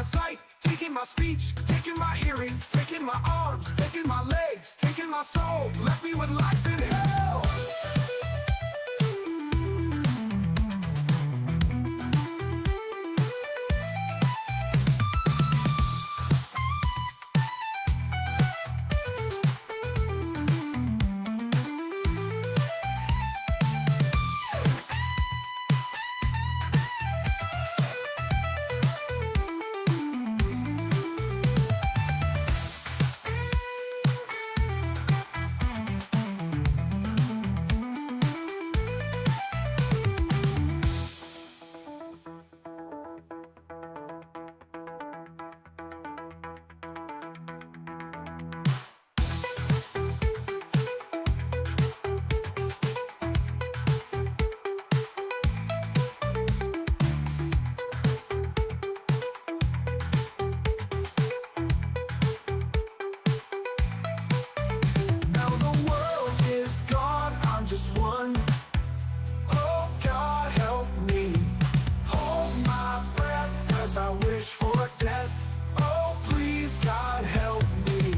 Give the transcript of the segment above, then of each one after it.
my sight, taking my speech, taking my hearing, taking my arms, taking my legs, taking my soul, left me with life in hell. Just one. Oh God, help me. Hold my breath as I wish for death. Oh please God, help me.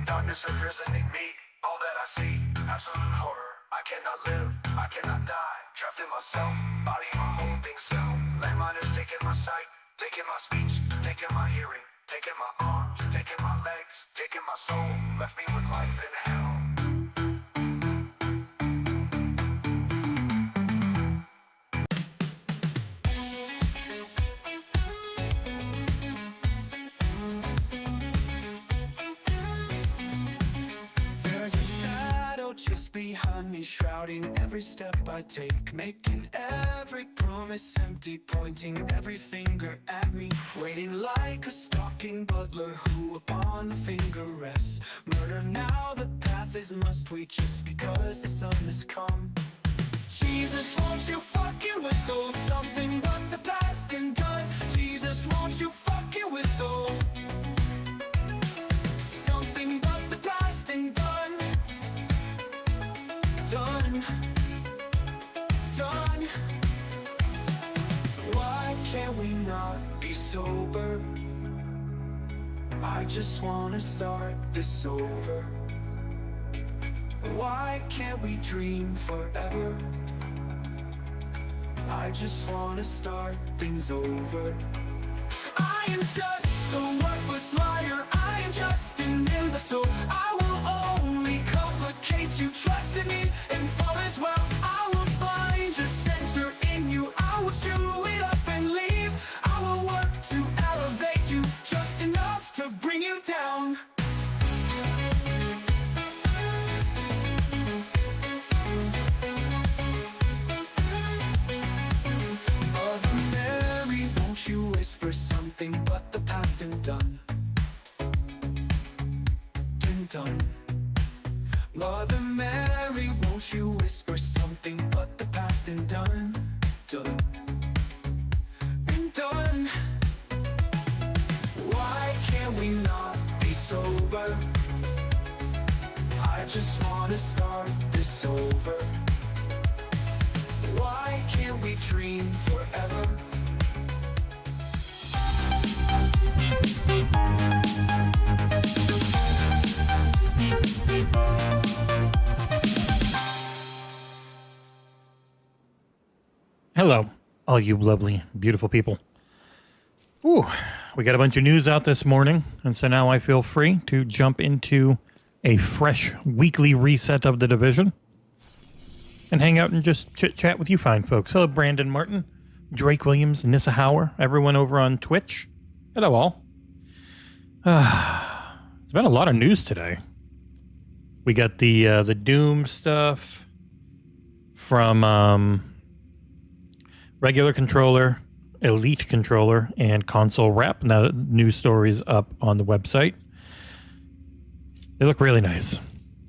Darkness imprisoning me. All that I see, absolute horror. I cannot live, I cannot die. Trapped in myself, body my holding cell. Landmine is taking my sight, taking my speech, taking my hearing, taking my arms, taking my legs, taking my soul. Left me with life in hell. Just behind me, shrouding every step I take, making every promise empty, pointing every finger at me, waiting like a stalking butler who upon the finger rests. Murder now, the path is must we, just because the sun has come. Jesus, won't you fucking whistle something but the past and done? Jesus, won't you fucking whistle something but the past and done? Done, done. Why can't we not be sober? I just wanna start this over. Why can't we dream forever? I just wanna start things over. I am just a worthless liar, I am just an imbecile. I will only complicate you, trust in me and fall as well. I will find a center in you, I will chew it up and leave. I will work to elevate you, just enough to bring you down. Mother Mary, won't you whisper something but the past and done? Done. Mother Mary, won't you whisper something but the past and done? Done. And done. Why can't we not be sober? I just wanna start this over. Why can't we dream forever? Hello, all you lovely, beautiful people. Ooh, we got a bunch of news out this morning, and so now I feel free to jump into a fresh weekly reset of the division and hang out and just chit-chat with you fine folks. Hello, Brandon Martin, Drake Williams, Nissa Hauer, everyone over on Twitch. Hello, all. There's been a lot of news today. We got the Doom stuff from regular controller, elite controller, and console wrap. Now the news stories up on the website. They look really nice.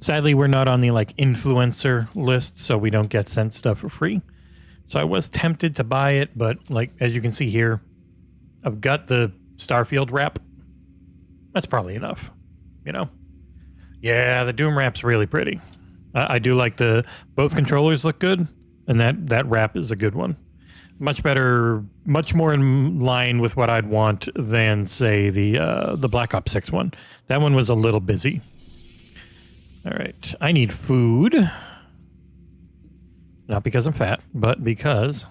Sadly, we're not on the like influencer list, so we don't get sent stuff for free. So I was tempted to buy it, but like as you can see here, I've got the Starfield wrap. That's probably enough, you know? Yeah, the Doom wrap's really pretty. I do like both controllers look good, and that wrap is a good one. Much better, much more in line with what I'd want than, say, the Black Ops 6 one. That one was a little busy. All right, I need food. Not because I'm fat, but because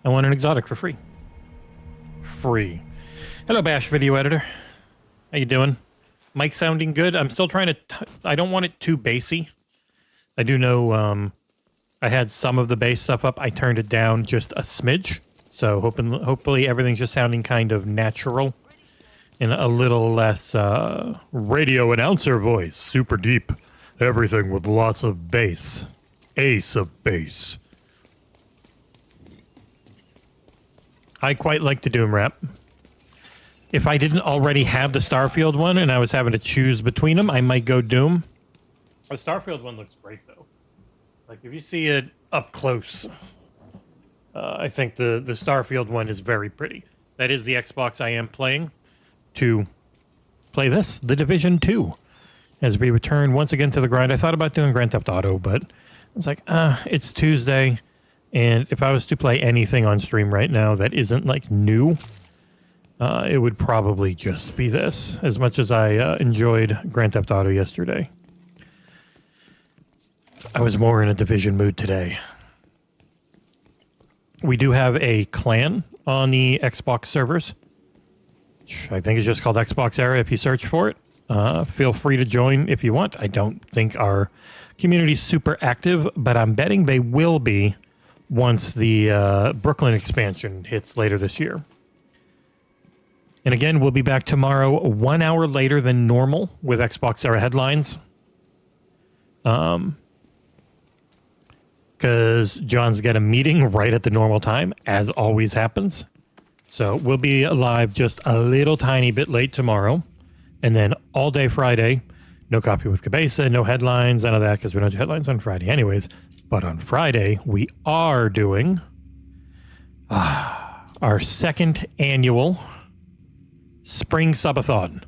I want an exotic for free. Free. Hello, Bash Video Editor. How you doing? Mic sounding good? I'm still trying to... I don't want it too bassy. I do know I had some of the bass stuff up. I turned it down just a smidge. So hopefully everything's just sounding kind of natural and a little less radio announcer voice. Super deep. Everything with lots of bass. Ace of bass. I quite like the Doom wrap. If I didn't already have the Starfield one and I was having to choose between them, I might go Doom. The Starfield one looks great, though. Like, if you see it up close, I think the Starfield one is very pretty. That is the Xbox I am playing to play this, The Division 2, as we return once again to the grind. I thought about doing Grand Theft Auto, but it's like, it's Tuesday, and if I was to play anything on stream right now that isn't, like, new, it would probably just be this, as much as I enjoyed Grand Theft Auto yesterday. I was more in a Division mood today. We do have a clan on the Xbox servers, which I think is just called XboxEra if you search for it. Feel free to join if you want. I don't think our community's super active, but I'm betting they will be once the Brooklyn expansion hits later this year. And again, we'll be back tomorrow 1 hour later than normal with XboxEra headlines. Because John's got a meeting right at the normal time, as always happens. So we'll be live just a little tiny bit late tomorrow. And then all day Friday, no Coffee with Cabeza, no headlines, none of that, because we don't do headlines on Friday anyways. But on Friday, we are doing our second annual Spring Subathon.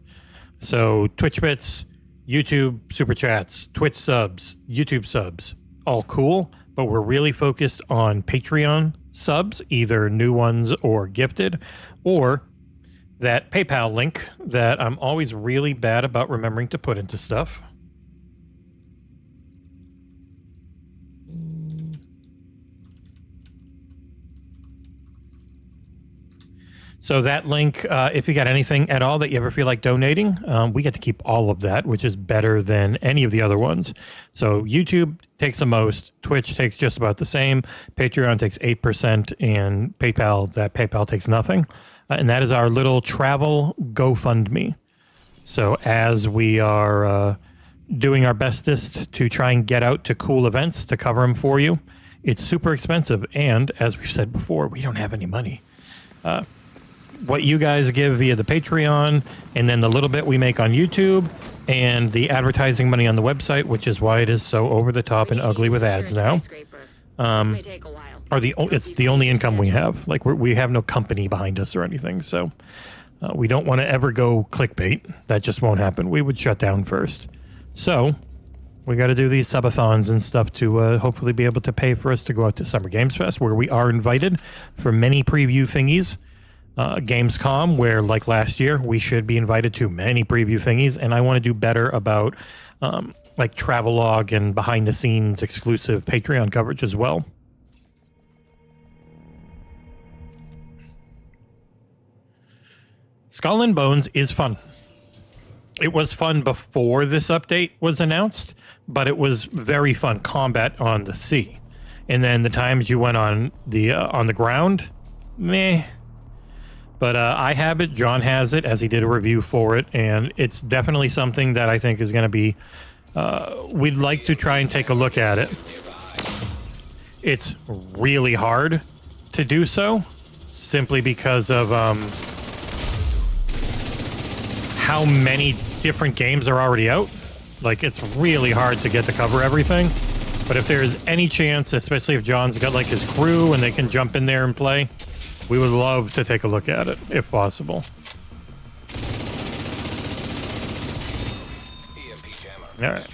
So Twitch bits, YouTube super chats, Twitch subs, YouTube subs, all cool. But we're really focused on Patreon subs, either new ones or gifted, or that PayPal link that I'm always really bad about remembering to put into stuff. So that link, if you got anything at all that you ever feel like donating, we get to keep all of that, which is better than any of the other ones. So YouTube takes the most, Twitch takes just about the same, Patreon takes 8%, and PayPal takes nothing. And that is our little travel GoFundMe. So as we are doing our bestest to try and get out to cool events to cover them for you, it's super expensive. And as we've said before, we don't have any money. What you guys give via the Patreon, and then the little bit we make on YouTube, and the advertising money on the website, which is why it is so over the top and ugly with ads now, it's the only income we have. Like we have no company behind us or anything, so we don't want to ever go clickbait. That just won't happen. We would shut down first. So we got to do these subathons and stuff to hopefully be able to pay for us to go out to Summer Games Fest, where we are invited for many preview thingies. Gamescom, where like last year we should be invited to many preview thingies, and I want to do better about like travelogue and behind the scenes exclusive Patreon coverage as well. Skull and Bones is fun. It was fun before this update was announced, but it was very fun combat on the sea. And then the times you went on the ground, meh. But I have it, John has it, as he did a review for it, and it's definitely something that I think is going to be... we'd like to try and take a look at it. It's really hard to do so, simply because of how many different games are already out. Like, it's really hard to get to cover everything. But if there's any chance, especially if John's got like his crew and they can jump in there and play, We would love to take a look at it, if possible. All right.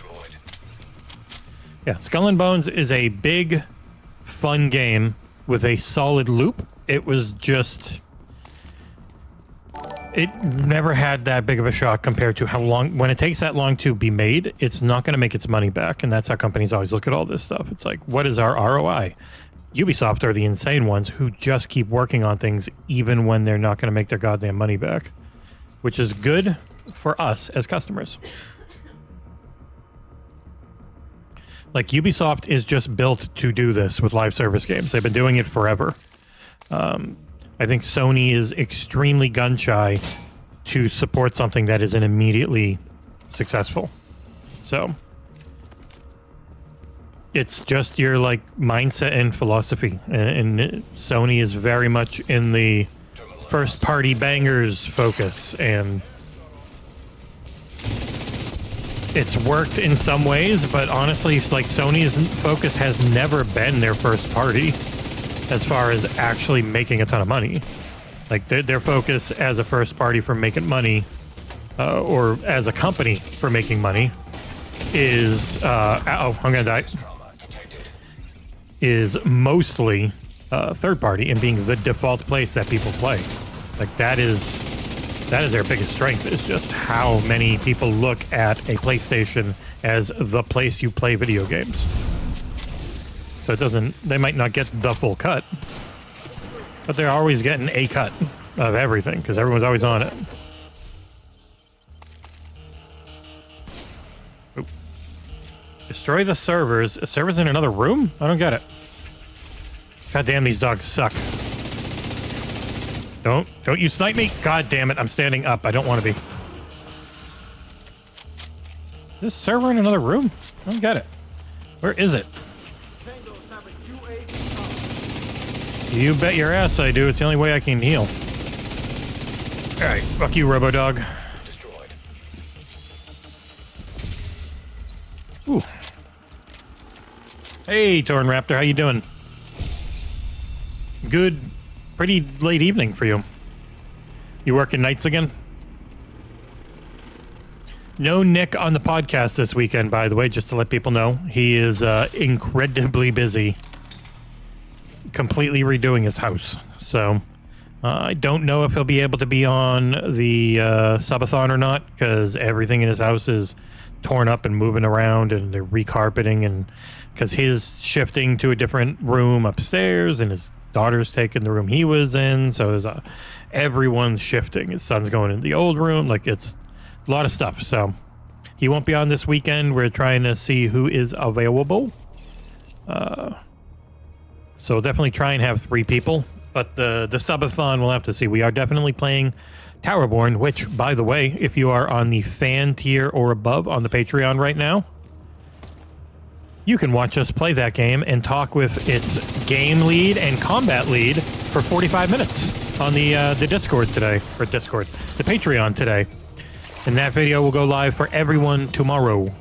Yeah, Skull and Bones is a big, fun game with a solid loop. It was just... It never had that big of a shock compared to how long... When it takes that long to be made, it's not going to make its money back. And that's how companies always look at all this stuff. It's like, what is our ROI? Ubisoft are the insane ones who just keep working on things even when they're not going to make their goddamn money back. Which is good for us as customers. Like, Ubisoft is just built to do this with live service games. They've been doing it forever. I think Sony is extremely gun-shy to support something that isn't immediately successful. So, it's just your, like, mindset and philosophy. And Sony is very much in the first-party bangers focus, and it's worked in some ways, but honestly, like, Sony's focus has never been their first party as far as actually making a ton of money. Like, their focus as a first party for making money, or as a company for making money, is I'm gonna die. Is mostly third party and being the default place that people play. Like, that is their biggest strength, is just how many people look at a PlayStation as the place you play video games. So they might not get the full cut, but they're always getting a cut of everything because everyone's always on it. Oop. Destroy the servers. A server's in another room? I don't get it. God damn, these dogs suck. Don't you snipe me! God damn it, I'm standing up. I don't want to be. Is this server in another room? I don't get it. Where is it? You bet your ass I do. It's the only way I can heal. Alright, fuck you, Robo-Dog. Destroyed. Ooh. Hey, Torn Raptor, how you doing? Good. Pretty late evening for you. You working nights again? No Nick on the podcast this weekend, by the way, just to let people know. He is incredibly busy completely redoing his house. So I don't know if he'll be able to be on the subathon or not, because everything in his house is torn up and moving around, and they're recarpeting, and because he's shifting to a different room upstairs, and his daughter's taking the room he was in, so everyone's shifting. His son's going in the old room. Like, it's a lot of stuff. So he won't be on this weekend. We're trying to see who is available. So we'll definitely try and have 3 people, but the subathon we'll have to see. We are definitely playing Towerborn, which, by the way, if you are on the fan tier or above on the Patreon right now, you can watch us play that game and talk with its game lead and combat lead for 45 minutes on the Discord today, or Discord, the Patreon today. And that video will go live for everyone tomorrow.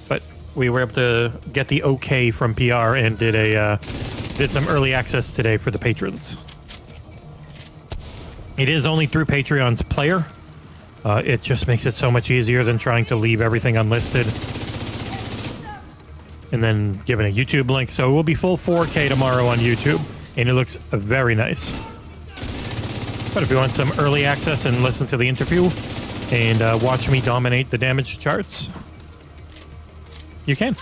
But we were able to get the okay from PR and did some early access today for the patrons. It is only through Patreon's player. It just makes it so much easier than trying to leave everything unlisted and then giving a YouTube link. So it will be full 4K tomorrow on YouTube, and it looks very nice. But if you want some early access and listen to the interview and watch me dominate the damage charts, you can.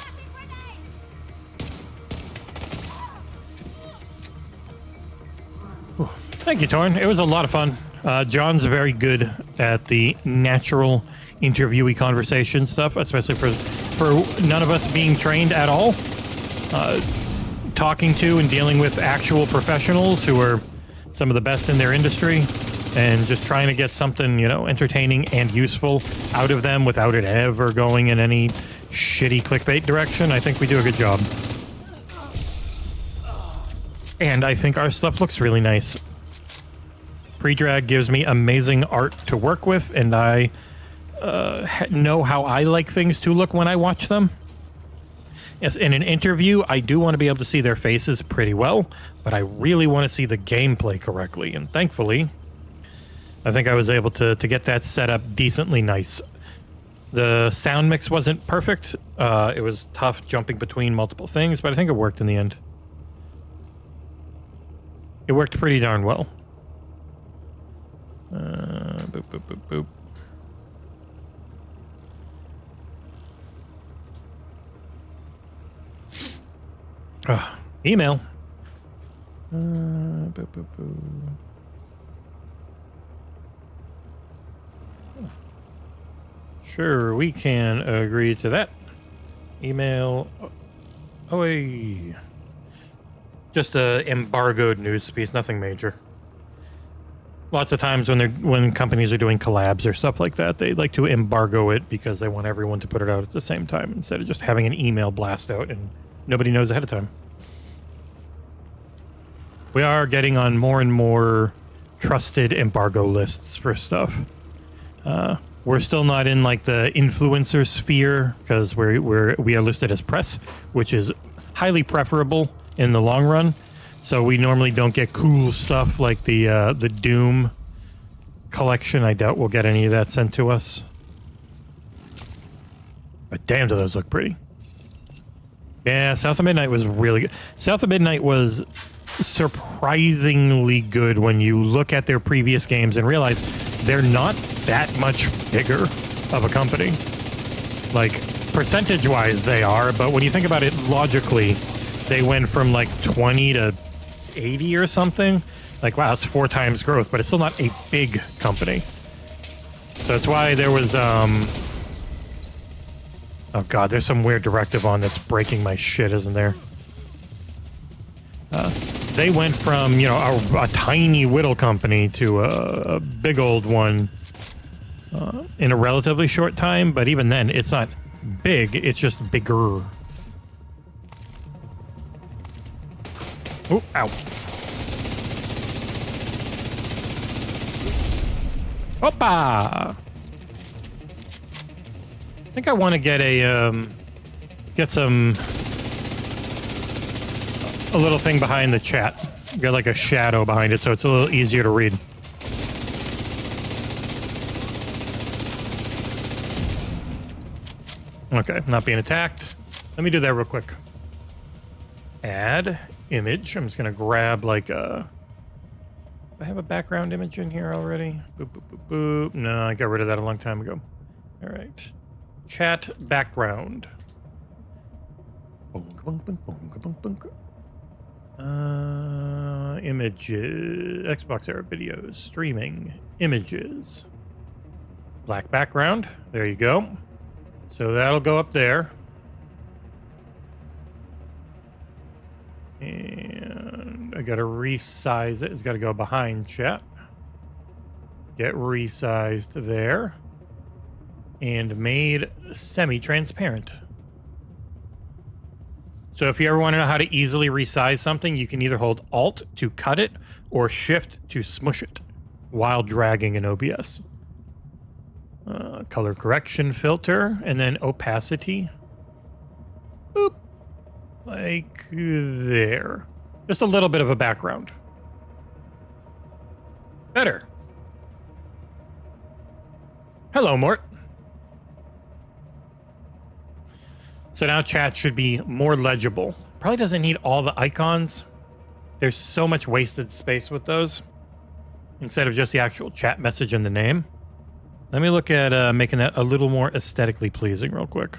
Ooh. Thank you, Torn. It was a lot of fun. John's very good at the natural interviewee conversation stuff, especially for none of us being trained at all. Talking to and dealing with actual professionals who are some of the best in their industry, and just trying to get something, you know, entertaining and useful out of them without it ever going in any shitty clickbait direction. I think we do a good job. And I think our stuff looks really nice. Pre-drag gives me amazing art to work with, and I know how I like things to look when I watch them. Yes, in an interview, I do want to be able to see their faces pretty well, but I really want to see the gameplay correctly. And thankfully, I think I was able to get that set up decently nice. The sound mix wasn't perfect. It was tough jumping between multiple things, but I think it worked in the end. It worked pretty darn well. Boop, boop, boop, boop. Email. Boop, boop, boop. Sure, we can agree to that. Email. Oh, hey. Just a embargoed news piece, nothing major. Lots of times when companies are doing collabs or stuff like that, they like to embargo it because they want everyone to put it out at the same time instead of just having an email blast out and nobody knows ahead of time. We are getting on more and more trusted embargo lists for stuff. We're still not in like the influencer sphere because we are listed as press, which is highly preferable in the long run. So we normally don't get cool stuff like the Doom collection. I doubt we'll get any of that sent to us. But damn, do those look pretty. Yeah, South of Midnight was really good. South of Midnight was surprisingly good when you look at their previous games and realize they're not that much bigger of a company. Like, percentage-wise they are, but when you think about it logically, they went from like 20 to 80 or something. Like, wow, it's 4 times growth, but it's still not a big company. So that's why there was, oh god, there's some weird directive on that's breaking my shit, isn't there? They went from, you know, a tiny whittle company to a big old one in a relatively short time, but even then, it's not big, it's just bigger. Oh, ow. Hoppa! I think I want to get a little thing behind the chat. Get like a shadow behind it so it's a little easier to read. Okay, not being attacked. Let me do that real quick. Add image. I'm just gonna grab like a... I have a background image in here already. Boop, boop, boop, boop. No, I got rid of that a long time ago. All right. Chat background. Images. XboxEra videos. Streaming. Images. Black background. There you go. So that'll go up there. And I gotta resize it. It's gotta go behind chat. Get resized there. And made semi-transparent. So if you ever want to know how to easily resize something, you can either hold Alt to cut it or Shift to smush it while dragging in OBS. Color correction filter and then opacity. Boop. Like there. Just a little bit of a background. Better. Hello, Mort. So now chat should be more legible. Probably doesn't need all the icons. There's so much wasted space with those. Instead of just the actual chat message and the name. Let me look at making that a little more aesthetically pleasing real quick.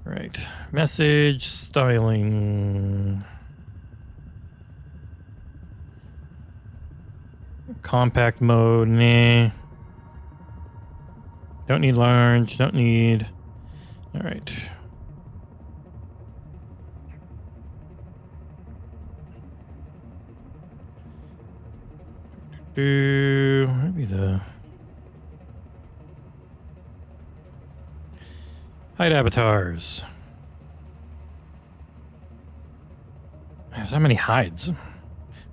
All right. Message styling. Compact mode, nah. Don't need large, don't need... All right. Maybe the hide avatars. There's so many hides.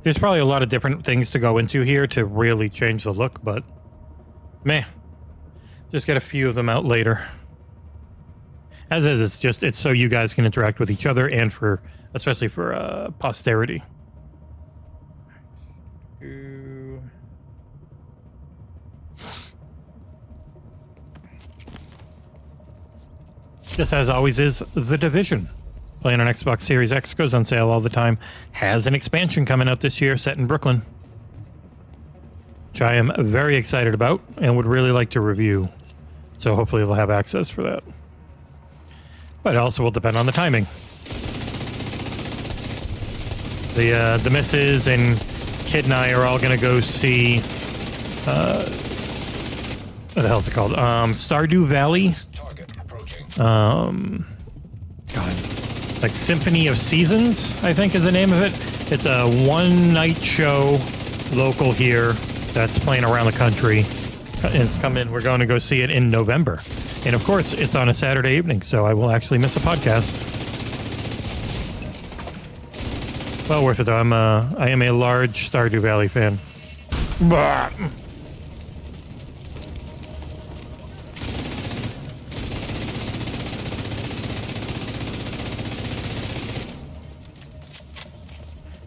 There's probably a lot of different things to go into here to really change the look, but meh. Just get a few of them out later. As is, it's so you guys can interact with each other and especially for posterity. Just as always is The Division. Playing on Xbox Series X, goes on sale all the time. Has an expansion coming out this year set in Brooklyn, which I am very excited about and would really like to review. So hopefully they'll have access for that. But it also will depend on the timing. The missus and kid and I are all going to go see... what the hell's it called? Stardew Valley. God, like Symphony of Seasons, I think is the name of it. It's a one-night show local here that's playing around the country. It's coming. We're going to go see it in November, and of course, it's on a Saturday evening, so I will actually miss a podcast. Well worth it though. I am a large Stardew Valley fan. Bah.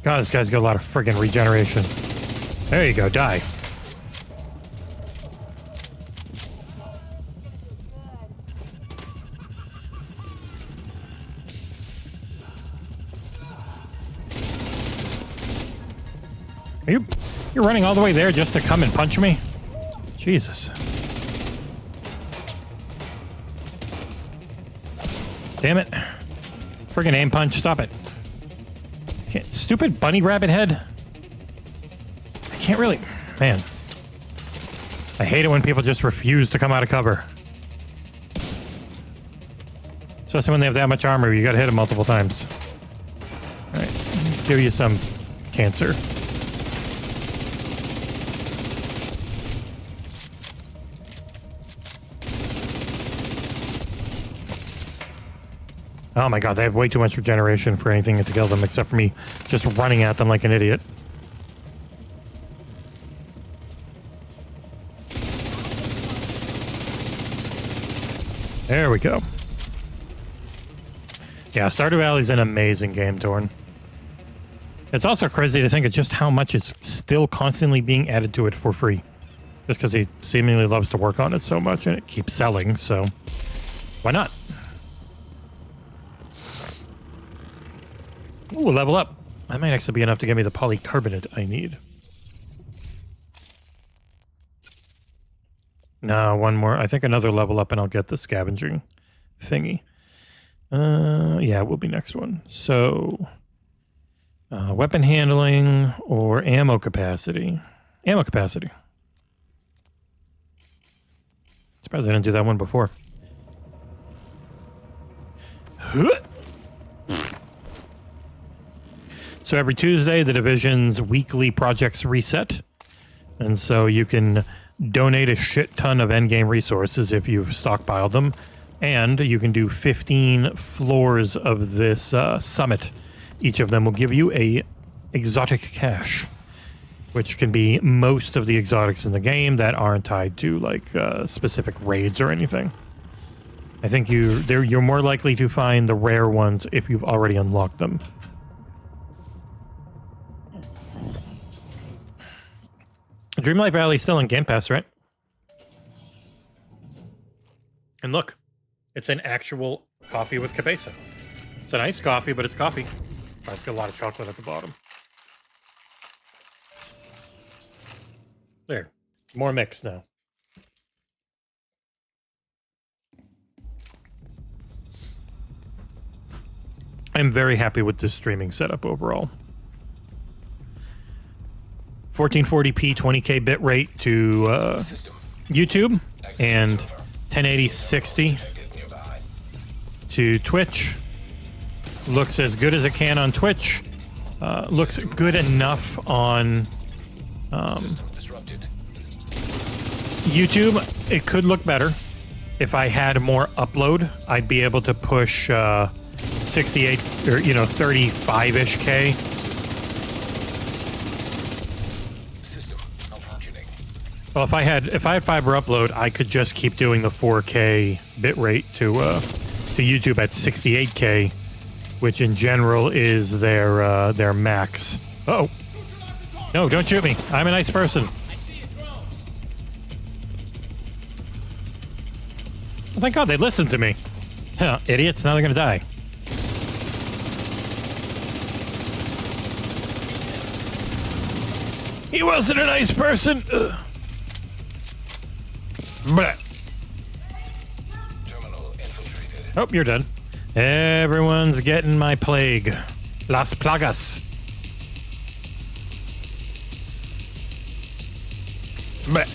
God, this guy's got a lot of friggin' regeneration. There you go, die. You're running all the way there just to come and punch me? Jesus. Damn it. Friggin' aim punch, stop it. Stupid bunny rabbit head. I can't really... Man. I hate it when people just refuse to come out of cover. Especially when they have that much armor, you gotta hit them multiple times. Alright, give you some cancer. Oh my god, they have way too much regeneration for anything to kill them except for me just running at them like an idiot. There we go. Yeah, Stardew Valley is an amazing game, Torn. It's also crazy to think of just how much is still constantly being added to it for free. Just because he seemingly loves to work on it so much and it keeps selling, so why not? Ooh, level up. That might actually be enough to give me the polycarbonate I need. No, one more. I think another level up and I'll get the scavenging thingy. Yeah, it will be next one. So, weapon handling or ammo capacity. Ammo capacity. Surprised I didn't do that one before. So every Tuesday, the Division's weekly projects reset. And so you can donate a shit ton of endgame resources if you've stockpiled them. And you can do 15 floors of this summit. Each of them will give you a exotic cache, which can be most of the exotics in the game that aren't tied to like specific raids or anything. I think you're more likely to find the rare ones if you've already unlocked them. Dreamlight Valley is still in Game Pass, right? And look, it's an actual coffee with cabeza. It's a nice coffee, but it's coffee. Oh, it's got a lot of chocolate at the bottom. There. More mixed now. I'm very happy with this streaming setup overall. 1440p 20k bit rate to YouTube and 1080-60 to Twitch. Looks as good as it can on Twitch. Looks good enough on YouTube. It could look better. If I had more upload, I'd be able to push 68 or 35-ish K. Well, if I had fiber upload, I could just keep doing the 4K bitrate to to YouTube at 68K, which in general is their max. Uh-oh. No, don't shoot me. I'm a nice person. Oh, thank God they listened to me. Huh, idiots, now they're gonna die. He wasn't a nice person. Ugh. Oh, you're done. Everyone's getting my plague. Las plagas. Blech.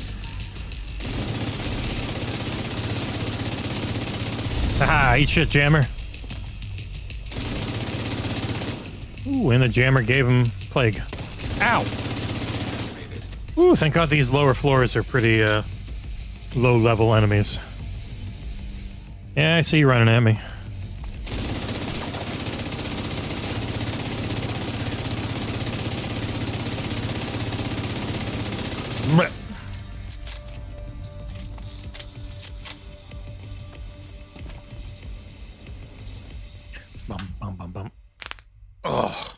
Haha, eat shit, Jammer. Ooh, and the Jammer gave him plague. Ow! Ooh, thank God these lower floors are pretty, low-level enemies. Yeah, I see you running at me. Blech. Bum, bum, bum, bum. Oh.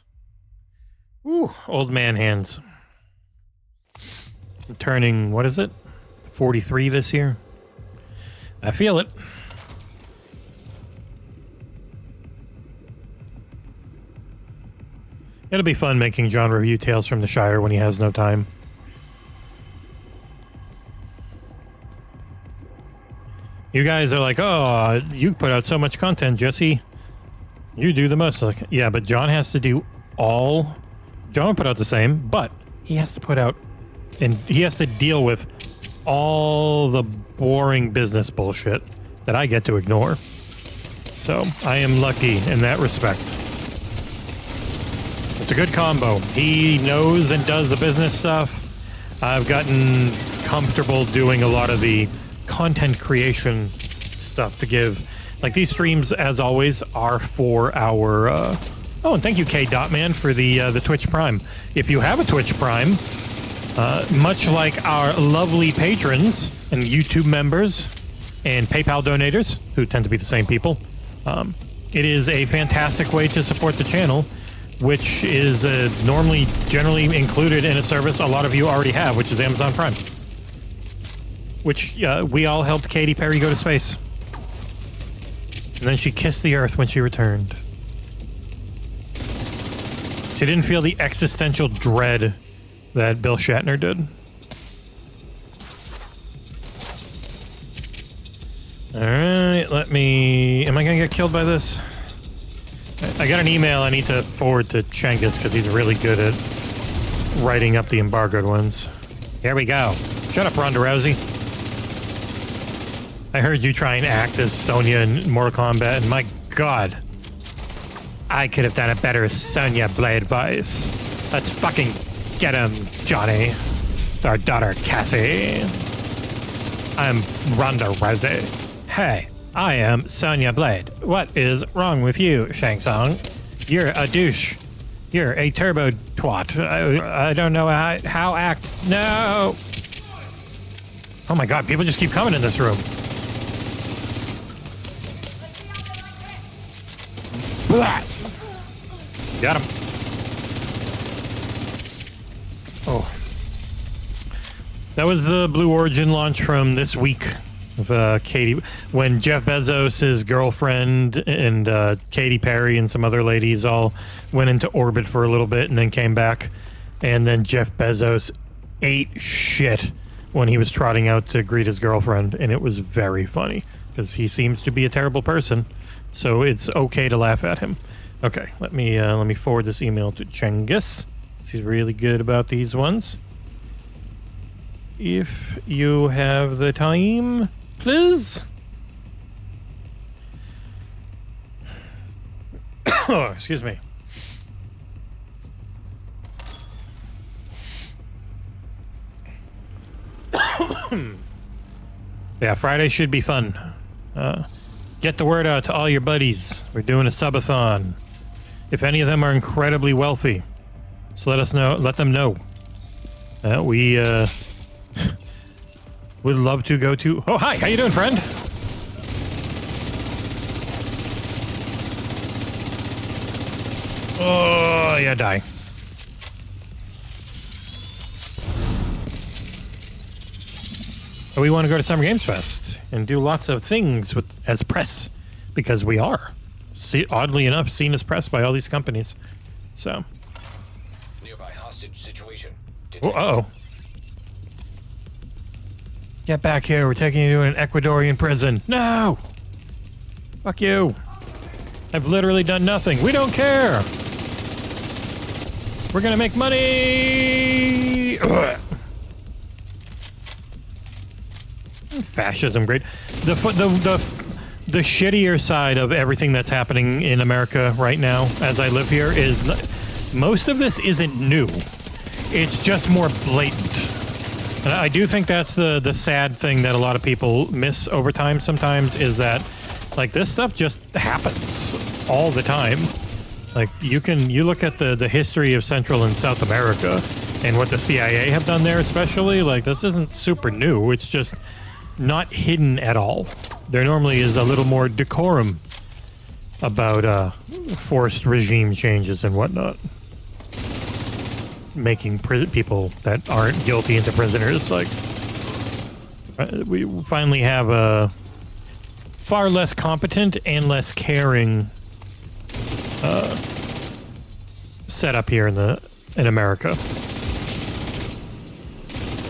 Ooh, old man hands. I'm turning, what is it? 43 this year. I feel it. It'll be fun making John review Tales from the Shire when he has no time. You guys are like, oh, you put out so much content, Jesse. You do the most. Like, yeah, but John has to do all... John put out the same, but he has to put out... And he has to deal with all the boring business bullshit that I get to ignore. So, I am lucky in that respect. It's a good combo. He knows and does the business stuff. I've gotten comfortable doing a lot of the content creation stuff to give. Like, these streams, as always, are for our... Oh, and thank you, K.Man, for the Twitch Prime. If you have a Twitch Prime, much like our lovely patrons and YouTube members and PayPal donators, who tend to be the same people, it is a fantastic way to support the channel, which is generally included in a service a lot of you already have, which is Amazon Prime. Which we all helped Katy Perry go to space. And then she kissed the earth when she returned. She didn't feel the existential dread that Bill Shatner did. Alright, let me... Am I gonna get killed by this? I got an email I need to forward to Chengiz because he's really good at writing up the embargoed ones. Here we go. Shut up, Ronda Rousey. I heard you try and act as Sonya in Mortal Kombat, and my God, I could have done a better Sonya Blade voice. Let's fucking get him, Johnny. It's our daughter, Cassie. I'm Ronda Rousey. Hey, I am Sonya Blade. What is wrong with you, Shang Tsung? You're a douche. You're a turbo twat. I don't know how act. No! Oh my God, people just keep coming in this room. Blah. Got him. Oh. That was the Blue Origin launch from this week with Katy. When Jeff Bezos' girlfriend and Katy Perry and some other ladies all went into orbit for a little bit and then came back. And then Jeff Bezos ate shit when he was trotting out to greet his girlfriend. And it was very funny because he seems to be a terrible person. So it's okay to laugh at him. Okay, let me forward this email to Chengiz. He's really good about these ones. If you have the time, please. Oh, excuse me. Yeah, Friday should be fun. Get the word out to all your buddies. We're doing a subathon. If any of them are incredibly wealthy, just let us know. Let them know. We would love to go to... Oh, hi. How you doing, friend? Oh, yeah, die. We want to go to Summer Games Fest and do lots of things as press, because we are, oddly enough, seen as press by all these companies. So. Nearby hostage situation. Uh-oh. Get back here. We're taking you to an Ecuadorian prison. No! Fuck you. I've literally done nothing. We don't care. We're gonna make money. Ugh. Fascism, great. The shittier side of everything that's happening in America right now, as I live here, is most of this isn't new. It's just more blatant. And I do think that's the sad thing that a lot of people miss over time sometimes, is that, like, this stuff just happens all the time. Like, you look at the history of Central and South America and what the CIA have done there especially, like, this isn't super new. It's just not hidden at all. There normally is a little more decorum about forced regime changes and whatnot. Making people that aren't guilty into prisoners. Like, we finally have a far less competent and less caring setup here in America.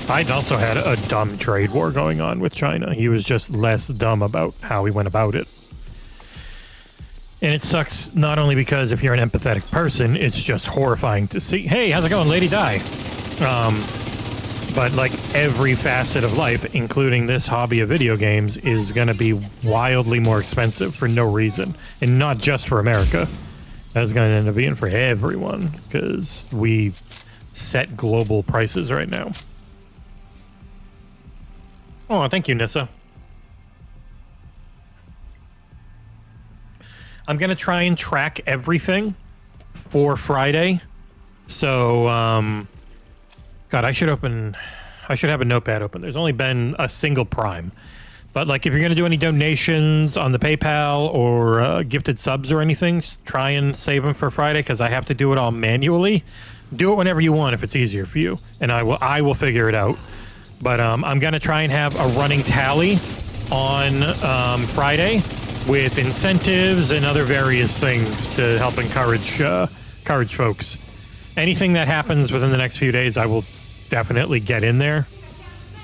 I'd also had a dumb trade war going on with China. He was just less dumb about how he went about it. And it sucks not only because if you're an empathetic person, it's just horrifying to see. Hey, how's it going, Lady Di? But like every facet of life, including this hobby of video games, is going to be wildly more expensive for no reason. And not just for America. That's going to end up being for everyone, because we set global prices right now. Oh, thank you, Nissa. I'm going to try and track everything for Friday. So, God, I should have a notepad open. There's only been a single Prime. But, like, if you're going to do any donations on the PayPal or gifted subs or anything, just try and save them for Friday, because I have to do it all manually. Do it whenever you want if it's easier for you. And I will figure it out. But I'm going to try and have a running tally on Friday with incentives and other various things to help encourage folks. Anything that happens within the next few days, I will definitely get in there.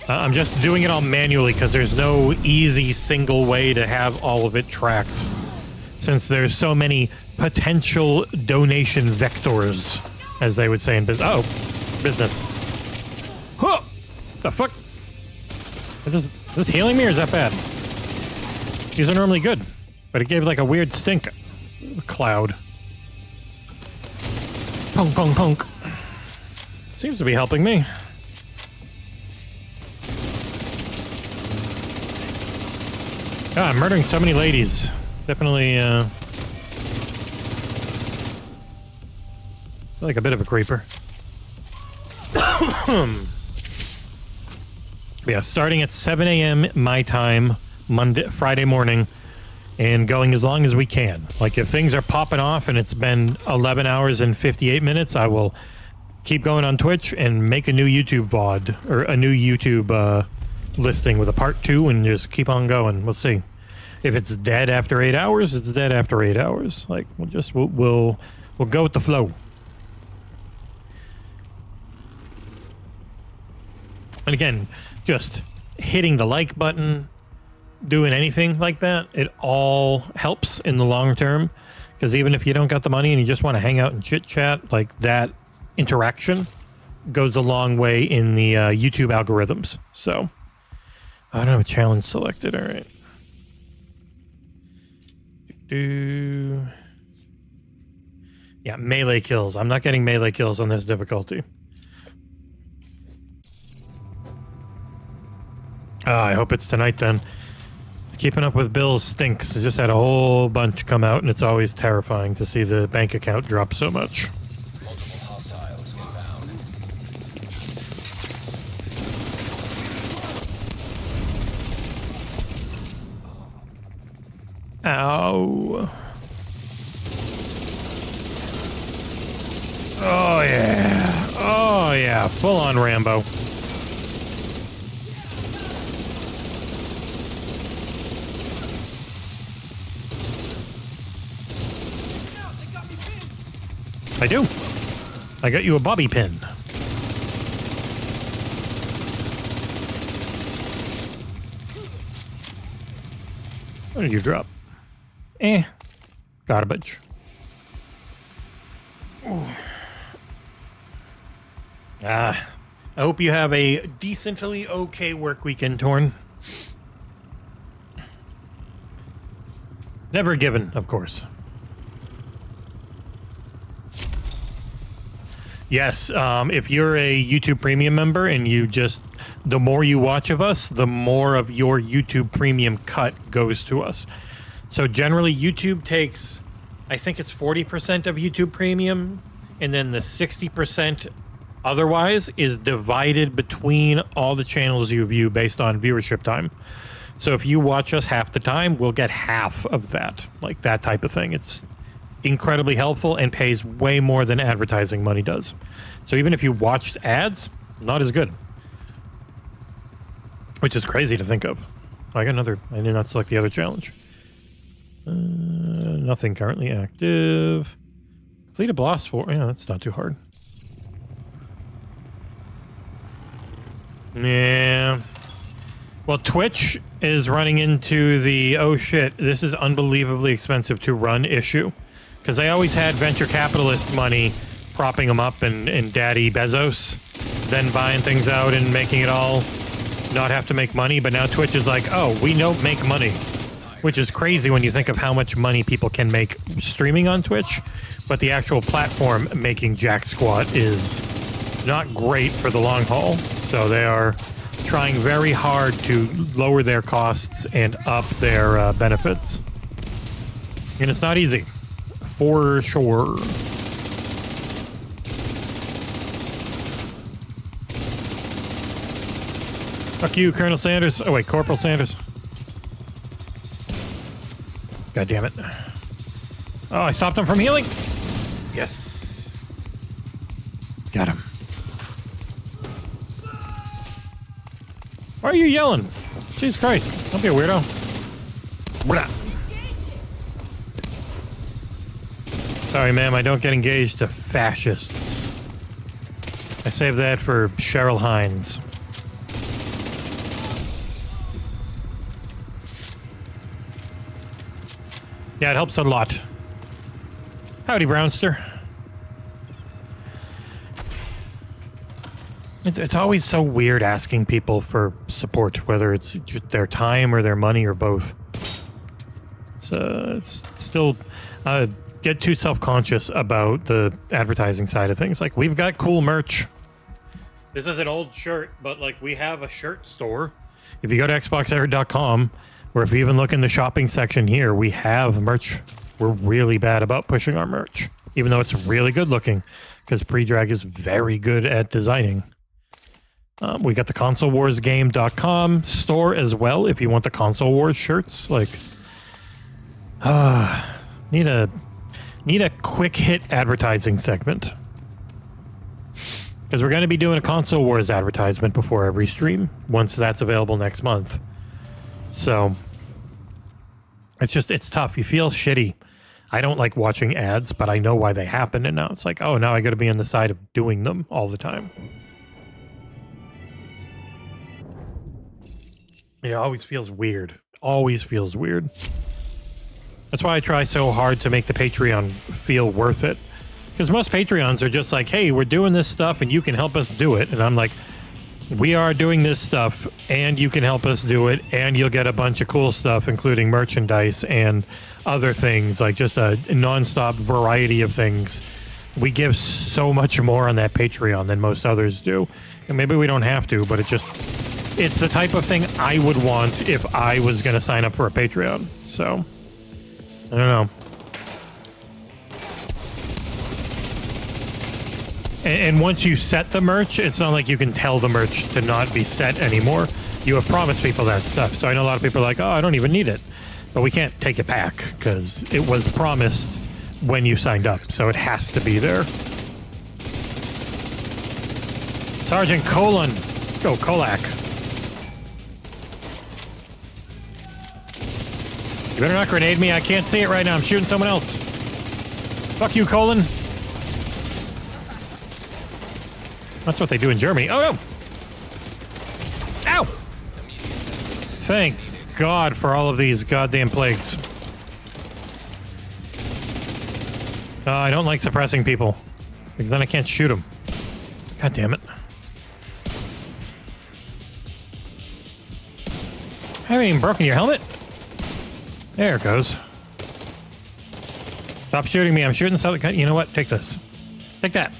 I'm just doing it all manually because there's no easy single way to have all of it tracked, since there's so many potential donation vectors, as they would say in business. Oh, business. Huh! The fuck? Is this healing me, or is that bad? These are normally good, but it gave like a weird stink cloud. Punk, punk, punk. Seems to be helping me. God, I'm murdering so many ladies. Definitely, like a bit of a creeper. Yeah, starting at 7 a.m. my time, Friday morning, and going as long as we can. Like, if things are popping off and it's been 11 hours and 58 minutes, I will keep going on Twitch and make a new YouTube VOD, or a new YouTube listing with a part 2, and just keep on going. We'll see. If it's dead after 8 hours, it's dead after 8 hours. Like, we'll go with the flow. And again, just hitting the like button, doing anything like that, it all helps in the long term. Because even if you don't got the money and you just want to hang out and chit chat, like, that interaction goes a long way in the YouTube algorithms. So, I don't have a challenge selected. All right. Yeah, melee kills. I'm not getting melee kills on this difficulty. I hope it's tonight then. Keeping up with bills stinks. I just had a whole bunch come out, and it's always terrifying to see the bank account drop so much. Multiple hostiles inbound. Ow. Oh, yeah. Oh, yeah. Full on Rambo. I do. I got you a bobby pin. What did you drop? Garbage. Ooh. I hope you have a decently okay work weekend, Torn. Never given, of course. Yes, if you're a YouTube Premium member and you just, the more you watch of us, the more of your YouTube Premium cut goes to us. So generally YouTube takes, I think it's 40% of YouTube Premium, and then the 60% otherwise is divided between all the channels you view based on viewership time. So if you watch us half the time, we'll get half of that, like that type of thing. It's incredibly helpful and pays way more than advertising money does. So even if you watched ads, not as good. Which is crazy to think of. I got another, I did not select the other challenge. Nothing currently active. Complete a blast for, yeah, that's not too hard. Yeah. Well, Twitch is running into the, oh shit, this is unbelievably expensive to run issue. Because they always had venture capitalist money propping them up and Daddy Bezos then buying things out and making it all not have to make money. But now Twitch is like, oh, we don't make money. Which is crazy when you think of how much money people can make streaming on Twitch. But the actual platform making jack squat is not great for the long haul. So they are trying very hard to lower their costs and up their benefits. And it's not easy. For sure. Fuck you, Colonel Sanders. Oh, wait, Corporal Sanders. God damn it. Oh, I stopped him from healing. Yes. Got him. Why are you yelling? Jesus Christ. Don't be a weirdo. Blah. Sorry, ma'am, I don't get engaged to fascists. I saved that for Cheryl Hines. Yeah, it helps a lot. Howdy, Brownster. It's always so weird asking people for support, whether it's their time or their money or both. It's still... get too self-conscious about the advertising side of things. Like, we've got cool merch. This is an old shirt, but like, we have a shirt store. If you go to XboxEra.com, or if you even look in the shopping section here, we have merch. We're really bad about pushing our merch, even though it's really good looking, because Pre-Drag is very good at designing. We got the ConsoleWarsGame.com store as well, if you want the Console Wars shirts. Like, need a quick hit advertising segment. Because we're going to be doing a Console Wars advertisement before every stream, once that's available next month. So, it's tough. You feel shitty. I don't like watching ads, but I know why they happen, and now it's like, oh, now I got to be on the side of doing them all the time. It always feels weird. Always feels weird. That's why I try so hard to make the Patreon feel worth it. Because most Patreons are just like, hey, we're doing this stuff and you can help us do it. And I'm like, we are doing this stuff and you can help us do it. And you'll get a bunch of cool stuff, including merchandise and other things, like just a nonstop variety of things. We give so much more on that Patreon than most others do. And maybe we don't have to, but it's the type of thing I would want if I was going to sign up for a Patreon. So... I don't know. And once you set the merch, it's not like you can tell the merch to not be set anymore. You have promised people that stuff. So I know a lot of people are like, oh, I don't even need it. But we can't take it back because it was promised when you signed up. So it has to be there. Sergeant Colon. Go, Kolak. You better not grenade me. I can't see it right now. I'm shooting someone else. Fuck you, Colon. That's what they do in Germany. Oh, no. Ow! Thank God for all of these goddamn plagues. I don't like suppressing people, because then I can't shoot them. God damn it. I haven't even broken your helmet. There it goes. Stop shooting me. I'm shooting something. You know what? Take this. Take that.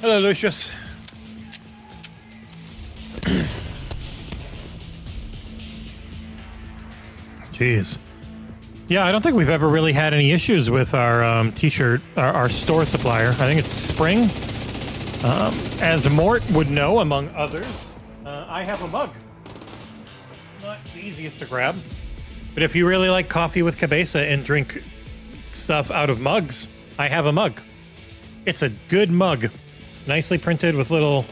Hello, Lucius. Jeez. Yeah, I don't think we've ever really had any issues with our t-shirt, our store supplier. I think it's Spring. As Mort would know, among others, I have a mug. It's not the easiest to grab, but if you really like coffee with cabeza and drink stuff out of mugs, I have a mug. It's a good mug. Nicely printed with little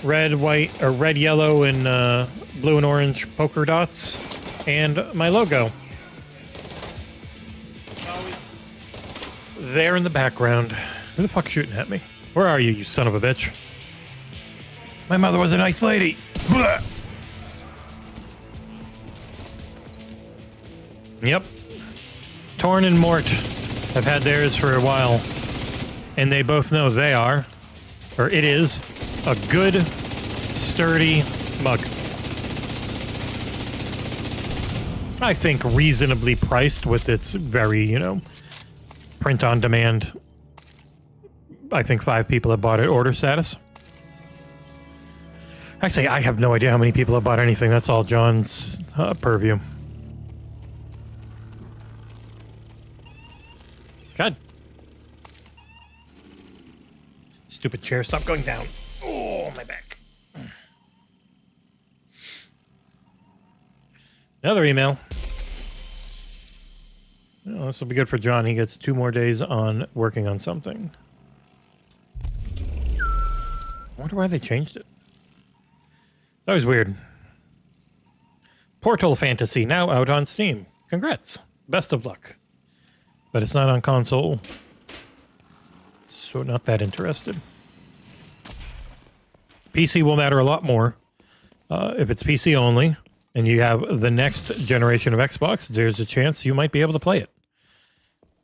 red, white, or red, yellow, and blue and orange polka dots, and my logo. There in the background. Who the fuck's shooting at me? Where are you, you son of a bitch? My mother was a nice lady. Blah. Yep. Torn and Mort have had theirs for a while, and they both know they are, or it is, a good, sturdy mug. I think reasonably priced with its very, you know, print on demand. I think 5 people have bought it order status. Actually, I have no idea how many people have bought anything. That's all John's purview. God. Stupid chair, stop going down. Oh, my back. Another email. Oh, this will be good for John. He gets 2 more days on working on something. I wonder why they changed it. That was weird. Portal Fantasy, now out on Steam. Congrats. Best of luck. But it's not on console. So not that interested. PC will matter a lot more. If it's PC only, and you have the next generation of Xbox, there's a chance you might be able to play it.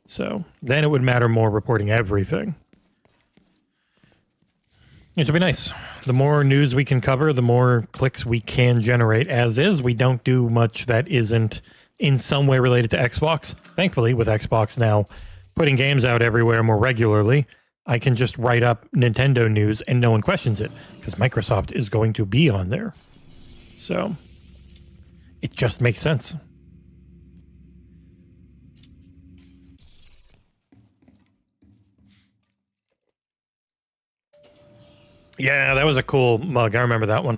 So then it would matter more reporting everything. It should be nice. The more news we can cover, the more clicks we can generate. As is, we don't do much that isn't in some way related to Xbox. Thankfully, with Xbox now putting games out everywhere more regularly, I can just write up Nintendo news and no one questions it, because Microsoft is going to be on there. So it just makes sense. Yeah, that was a cool mug. I remember that one.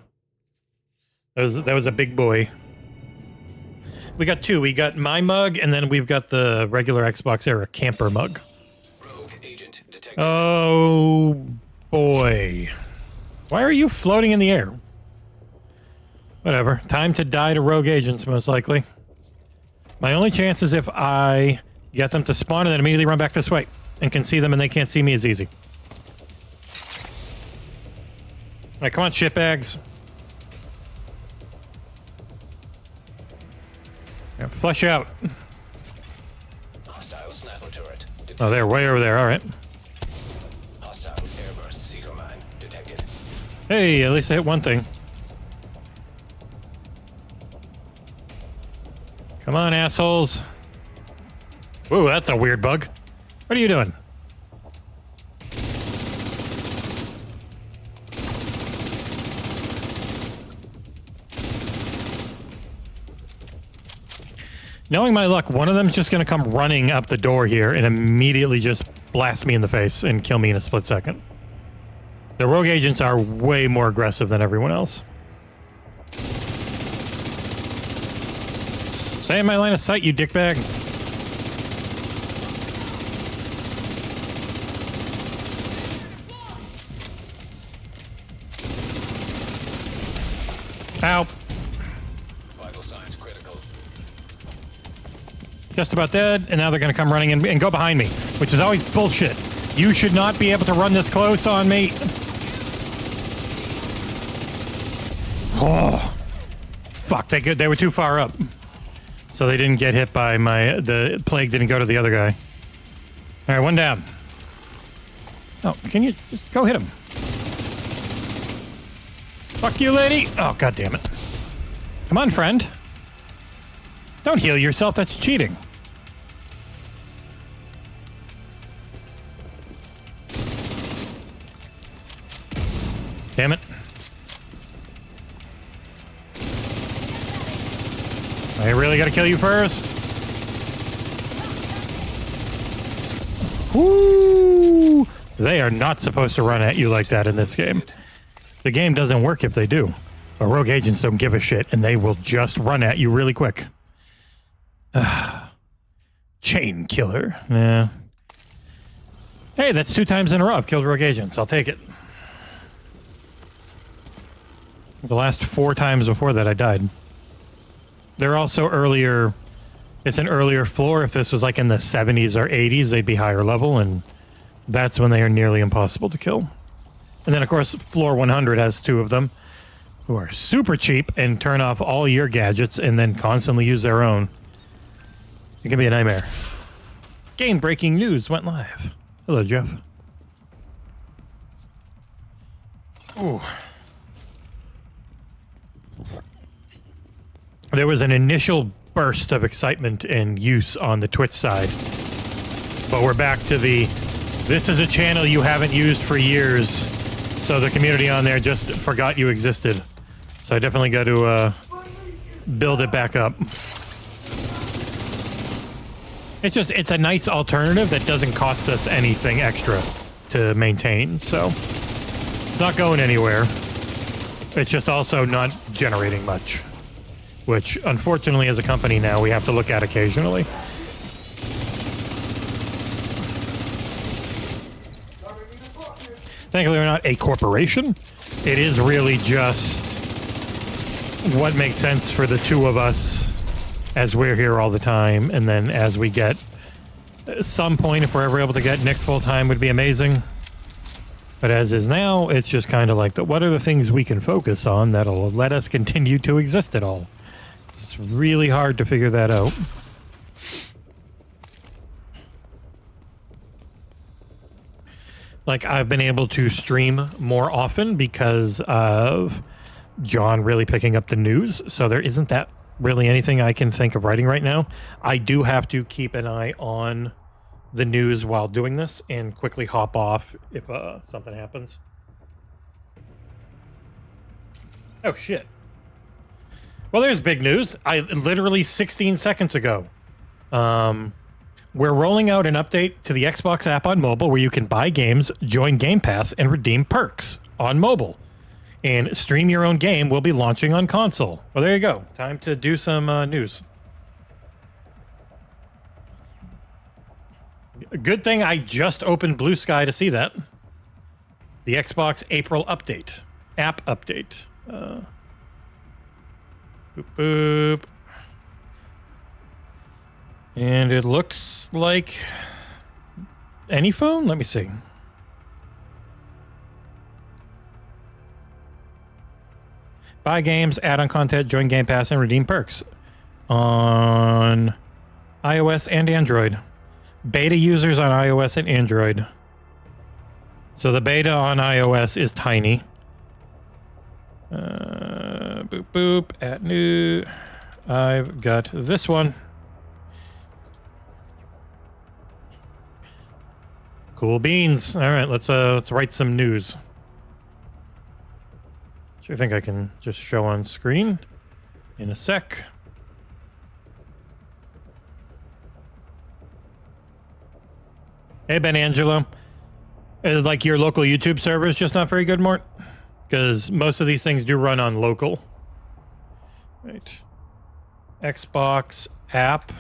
That was a big boy. We got 2. We got my mug, and then we've got the regular XboxEra camper mug. Rogue agent detected. Oh, boy. Why are you floating in the air? Whatever. Time to die to rogue agents, most likely. My only chance is if I get them to spawn and then immediately run back this way and can see them and they can't see me is easy. All right, come on, shitbags. Yeah, flush out. Hostile sniper turret detected. Oh, they're way over there. All right. Hostile airburst seeker mine detected. Hey, at least I hit one thing. Come on, assholes. Ooh, that's a weird bug. What are you doing? Knowing my luck, one of them's just going to come running up the door here and immediately just blast me in the face and kill me in a split second. The rogue agents are way more aggressive than everyone else. Stay in my line of sight, you dickbag. Ow. Vital signs critical. Just about dead, and now they're going to come running in and go behind me, which is always bullshit. You should not be able to run this close on me. Oh, fuck! They were too far up, so they didn't get hit by the plague. Didn't go to the other guy. All right, one down. Oh, can you just go hit him? Fuck you, lady! Oh, god damn it! Come on, friend. Don't heal yourself. That's cheating. Damn it. I really gotta kill you first. Woo! They are not supposed to run at you like that in this game. The game doesn't work if they do. But rogue agents don't give a shit, and they will just run at you really quick. Chain killer. Yeah. Hey, that's 2 times in a row I've killed rogue agents. I'll take it. The last 4 times before that, I died. They're also earlier... It's an earlier floor. If this was like in the 70s or 80s, they'd be higher level, and that's when they are nearly impossible to kill. And then, of course, floor 100 has 2 of them, who are super cheap and turn off all your gadgets and then constantly use their own. It can be a nightmare. Game breaking news went live. Hello, Jeff. Ooh. There was an initial burst of excitement and use on the Twitch side, but we're back to this is a channel you haven't used for years, so the community on there just forgot you existed. So I definitely got to build it back up. It's a nice alternative that doesn't cost us anything extra to maintain, so it's not going anywhere. It's just also not generating much, which unfortunately as a company now we have to look at occasionally. Thankfully we're not a corporation. It is really just what makes sense for the 2 of us as we're here all the time, and then as we get some point, if we're ever able to get Nick full-time, would be amazing. But as is now, it's just kind of like, what are the things we can focus on that'll let us continue to exist at all? It's really hard to figure that out. Like, I've been able to stream more often because of John really picking up the news, so there isn't that really anything I can think of writing right now. I do have to keep an eye on the news while doing this and quickly hop off if something happens. Oh, shit. Well, there's big news. I literally 16 seconds ago. We're rolling out an update to the Xbox app on mobile where you can buy games, join Game Pass, and redeem perks on mobile. And stream your own game will be launching on console. Well, there you go. Time to do some news. Good thing I just opened Blue Sky to see that. The Xbox April update. App update. Boop, boop. And it looks like any phone? Let me see. Buy games, add-on content, join Game Pass, and redeem perks on iOS and Android. Beta users on iOS and Android. So the beta on iOS is tiny. Boop, boop, at new. I've got this one. Cool beans. All right, let's write some news. Which I think I can just show on screen in a sec. Hey, Ben Angelo. Like your local YouTube server is just not very good, Mort? Because most of these things do run on local. Right. Xbox app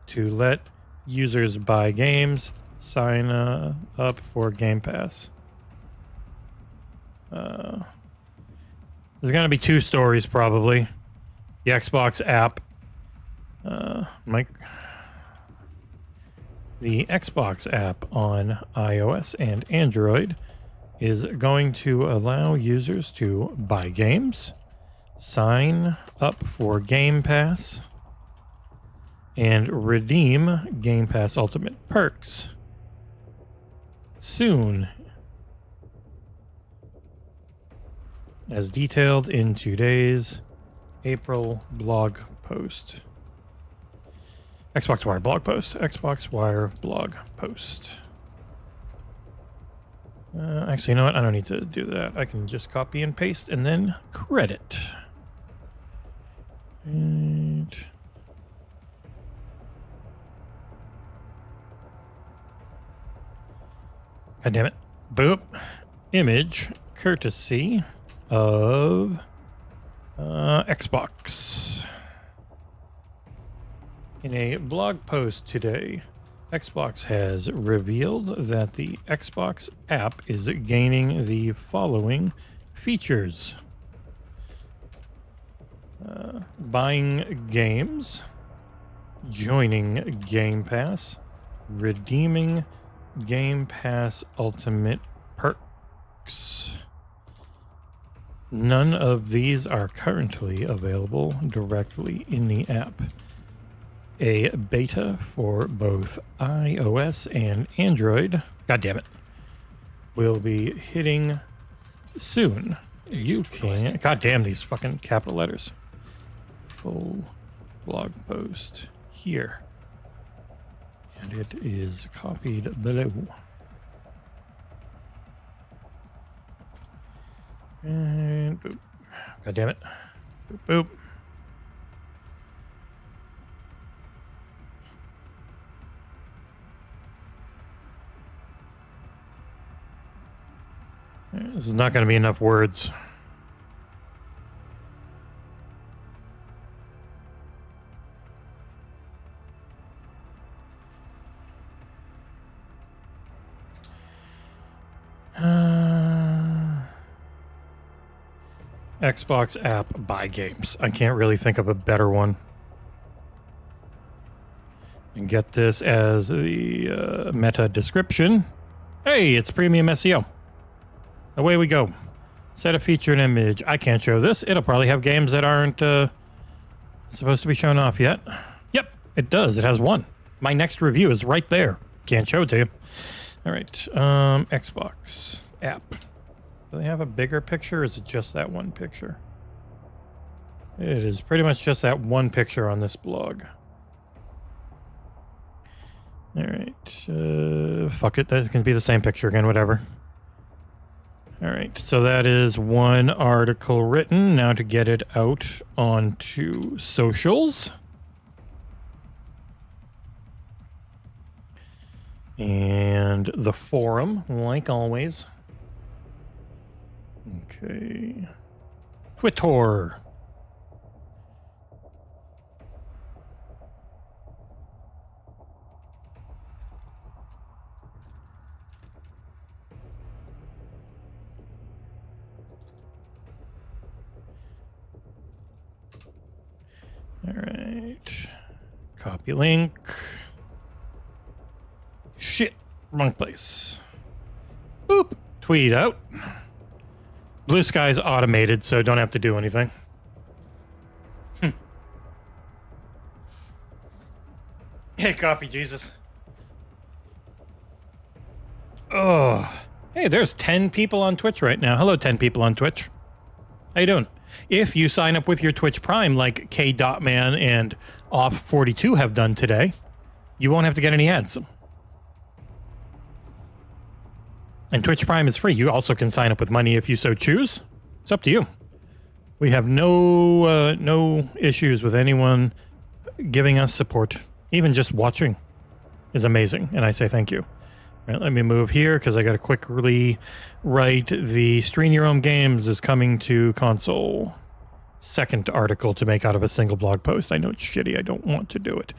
to let users buy games. Sign up for Game Pass. There's going to be two stories, probably. The Xbox app. The Xbox app on iOS and Android is going to allow users to buy games, sign up for Game Pass, and redeem Game Pass Ultimate perks soon, as detailed in today's April blog post. Xbox Wire blog post. Xbox Wire blog post. Actually, you know what? I don't need to do that. I can just copy and paste and then credit. And God damn it. Boop. Image courtesy of Xbox. In a blog post today, Xbox has revealed that the Xbox app is gaining the following features. Buying games, joining Game Pass, redeeming Game Pass Ultimate perks. None of these are currently available directly in the app. A beta for both iOS and Android, God damn it, will be hitting soon. You can, God damn these fucking capital letters. Full blog post here. And it is copied below. And boop. God damn it. Boop, boop. This is not going to be enough words. Xbox app buy games. I can't really think of a better one. And get this as the meta description. Hey, it's premium SEO. Away we go. Set a featured image. I can't show this. It'll probably have games that aren't supposed to be shown off yet. Yep, it does. It has one. My next review is right there. Can't show it to you. All right. Xbox app. Do they have a bigger picture, or is it just that one picture? It is pretty much just that one picture on this blog. All right. Fuck it. That can be the same picture again, whatever. All right, so that is one article written. Now to get it out onto socials. And the forum, like always. Okay. Twitter. All right. Copy link. Shit. Wrong place. Boop. Tweet out. Blue Sky's automated, so don't have to do anything. Hey, copy, Jesus. Oh. Hey, there's 10 people on Twitch right now. Hello, 10 people on Twitch. How you doing? If you sign up with your Twitch Prime like K.Man and Off42 have done today, you won't have to get any ads. And Twitch Prime is free. You also can sign up with money if you so choose. It's up to you. We have no issues with anyone giving us support. Even just watching is amazing, and I say thank you. All right, let me move here because I got to quickly write the Stream Your Own Games is coming to console. Second article to make out of a single blog post. I know it's shitty. I don't want to do it,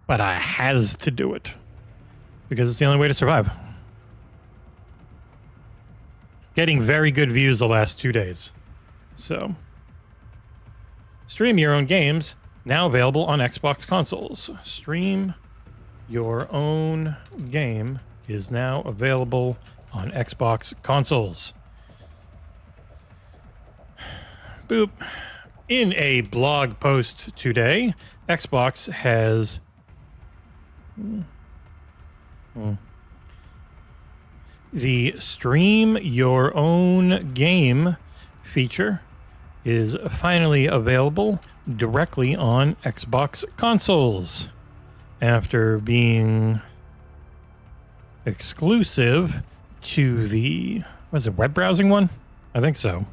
but I has to do it because it's the only way to survive. Getting very good views the last 2 days. So Stream your own games, now available on Xbox consoles. Stream your own game is now available on Xbox consoles. Boop. In a blog post today, Xbox has the stream your own game feature is finally available directly on Xbox consoles after being exclusive to the, was it web browsing one? I think so.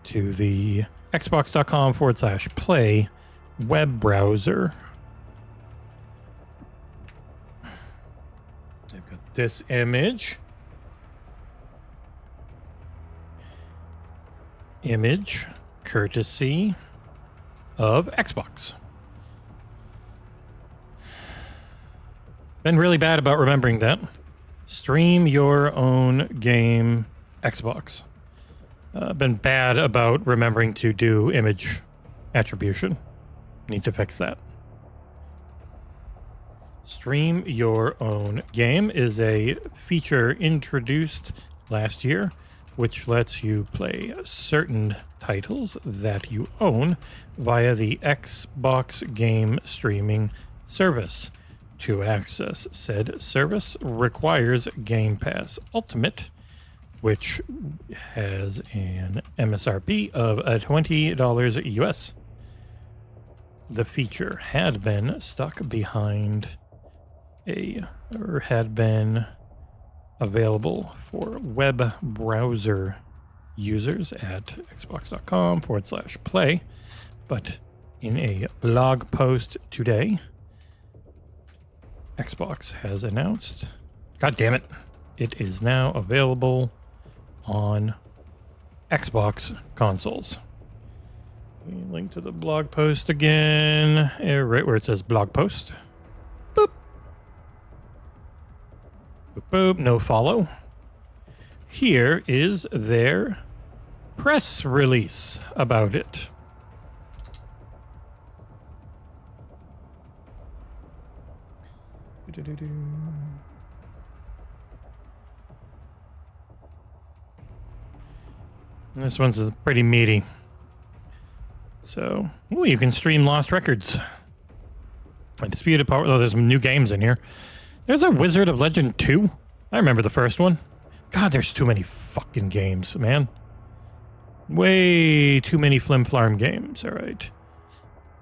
To the xbox.com/play web browser. I've got this image. Image courtesy of Xbox. Been really bad about remembering that. Stream your own game, Xbox. Been bad about remembering to do image attribution. Need to fix that. Stream your own game is a feature introduced last year, which lets you play certain titles that you own via the Xbox game streaming service. To access said service requires Game Pass Ultimate, which has an MSRP of $20 US. The feature had been stuck behind had been available for web browser users at xbox.com/play, but in a blog post today, Xbox has announced, God damn it, it is now available on Xbox consoles. Link to the blog post again, right where it says blog post. Boop. Boop, boop, no follow. Here is their press release about it. This one's pretty meaty. So, ooh, you can stream Lost Records. Disputed Power. Oh, there's some new games in here. There's a Wizard of Legend 2. I remember the first one. God, there's too many fucking games, man. Way too many flim-flarm games. All right.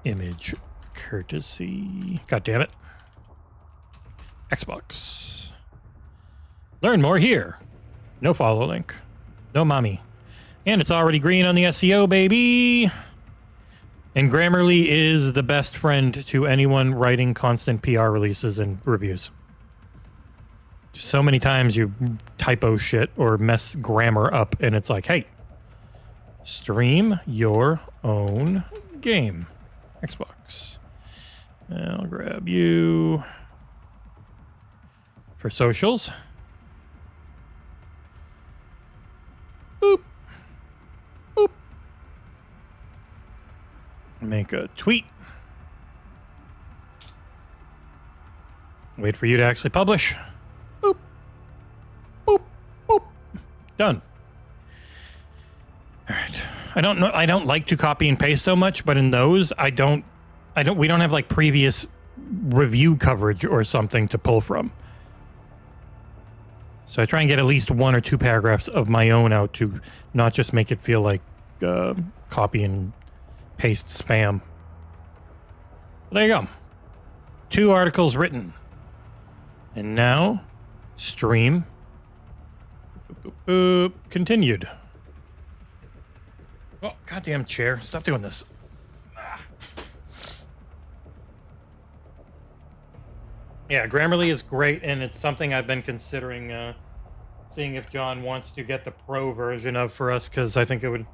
Image courtesy. God damn it. Xbox. Learn more here. No follow link. No mommy. And it's already green on the SEO, baby. And Grammarly is the best friend to anyone writing constant PR releases and reviews. So many times you typo shit or mess grammar up, and it's like, hey, stream your own game. Xbox. I'll grab you for socials. Boop. Boop. Make a tweet. Wait for you to actually publish. Boop. Boop. Boop. Done. All right. I don't like to copy and paste so much, but in those, we don't have like previous review coverage or something to pull from. So I try and get at least one or two paragraphs of my own out to not just make it feel like copy and paste spam. There you go. 2 articles written. And now, stream. Boop, boop, boop. Continued. Oh, goddamn chair. Stop doing this. Yeah, Grammarly is great, and it's something I've been considering seeing if John wants to get the pro version of for us, because I think it would...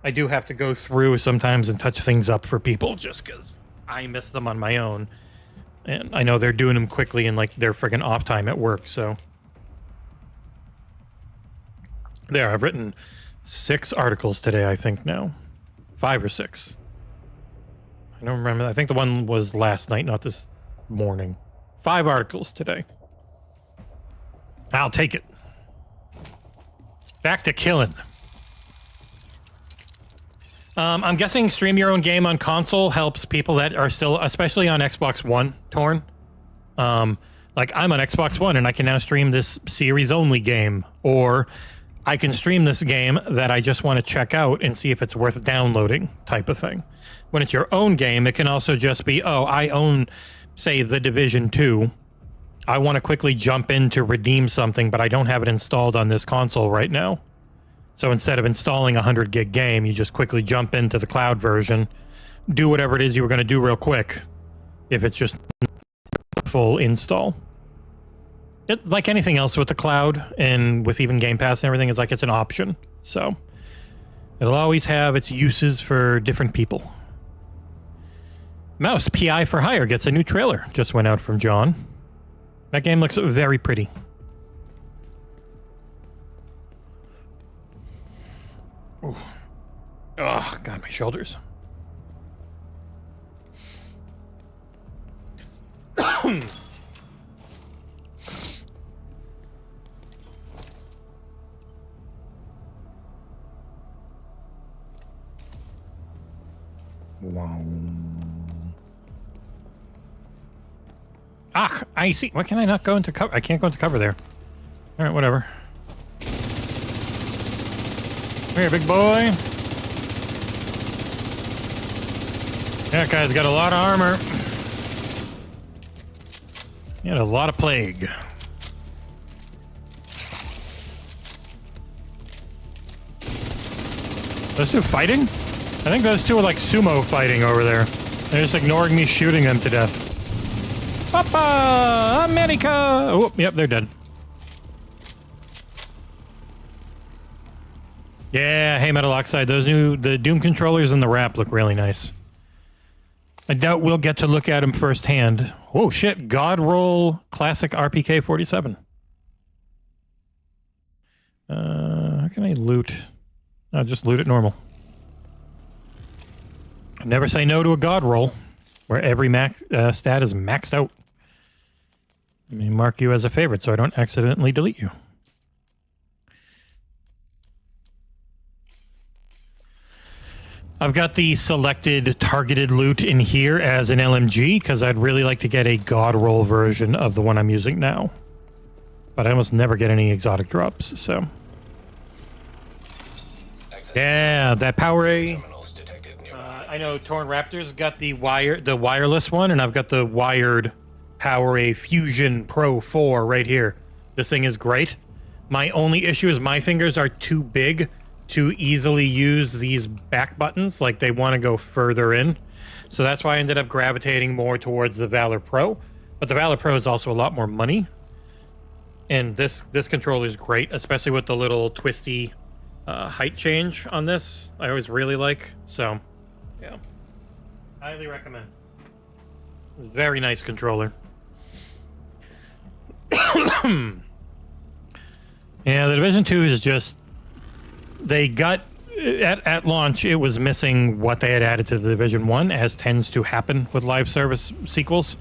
I do have to go through sometimes and touch things up for people just because I miss them on my own. And I know they're doing them quickly in like their friggin' off time at work, so... There, I've written 6 articles today, I think now. 5 or 6. I don't remember. I think the one was last night, not this morning. 5 articles today. I'll take it. Back to killing. I'm guessing stream your own game on console helps people that are still, especially on Xbox One, Torn. Like, I'm on Xbox One and I can now stream this series-only game. Or I can stream this game that I just want to check out and see if it's worth downloading, type of thing. When it's your own game, it can also just be, oh, I own, say, The Division 2. I want to quickly jump in to redeem something, but I don't have it installed on this console right now. So instead of installing a 100 gig game, you just quickly jump into the cloud version, do whatever it is you were going to do real quick, if it's just full install. Like anything else with the cloud and with even Game Pass and everything, it's like it's an option. So it'll always have its uses for different people. Mouse PI for Hire gets a new trailer. Just went out from John. That game looks very pretty. Ooh. Oh, God, my shoulders. Wow. Ah, I see. Why can I not go into cover? I can't go into cover there. All right, whatever. Come here, big boy. That guy's got a lot of armor. He had a lot of plague. Those two fighting? I think those two are like sumo fighting over there. They're just ignoring me shooting them to death. Papa! America! Oh, yep, they're dead. Yeah, hey, Metal Oxide, the Doom controllers and the wrap look really nice. I doubt we'll get to look at them firsthand. Oh, shit, God Roll Classic RPK 47. How can I loot? I'll just loot it normal. Never say no to a God Roll, where every stat is maxed out. Let me mark you as a favorite so I don't accidentally delete you. I've got the selected targeted loot in here as an LMG because I'd really like to get a God Roll version of the one I'm using now. But I almost never get any exotic drops, so... Yeah, that Power A... I know Torn Raptors got the wireless one, and I've got the wired Power A Fusion Pro 4 right here. This thing is great. My only issue is my fingers are too big to easily use these back buttons, like they want to go further in. So that's why I ended up gravitating more towards the Valor Pro. But the Valor Pro is also a lot more money. And this controller is great, especially with the little twisty height change on this. I always really like. So, yeah. Highly recommend. Very nice controller. Yeah, the Division 2 is just... They got... At launch, it was missing what they had added to the Division 1, as tends to happen with live service sequels.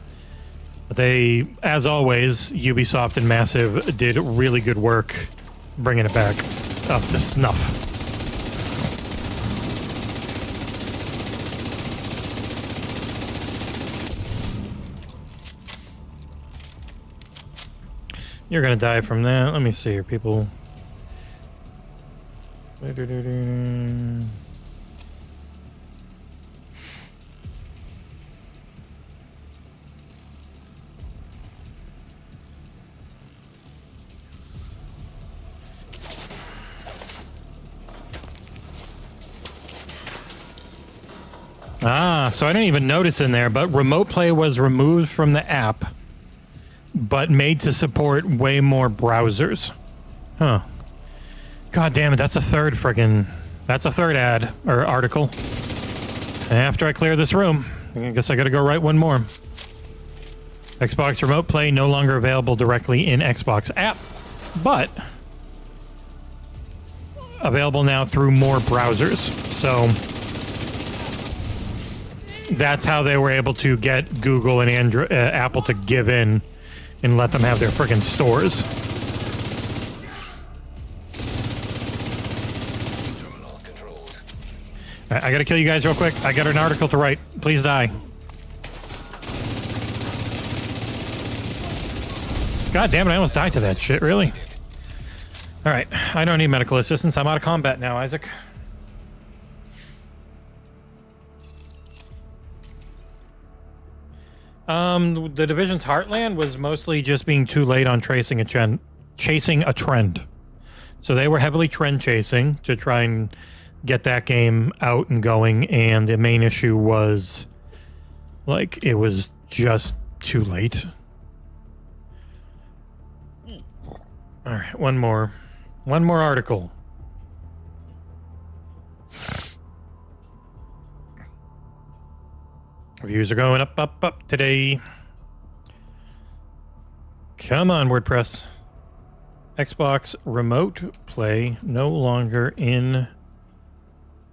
But they, as always, Ubisoft and Massive did really good work bringing it back up to snuff. You're gonna die from that. Let me see here, people. Ah, so I didn't even notice in there, but remote play was removed from the app, but made to support way more browsers. Huh. God damn it, that's a third ad, or article. After I clear this room, I guess I gotta go write one more. Xbox Remote Play no longer available directly in Xbox app, but available now through more browsers. So that's how they were able to get Google and Apple to give in and let them have their freaking stores. Terminal controlled. All right, I gotta kill you guys real quick. I got an article to write. Please die. God damn it, I almost died to that shit, really? All right, I don't need medical assistance. I'm out of combat now, Isaac. The Division's Heartland was mostly just being too late on chasing a trend. So they were heavily trend chasing to try and get that game out and going, and the main issue was, like, it was just too late. All right, one more article. Reviews are going up today. Come on, WordPress. Xbox Remote Play no longer in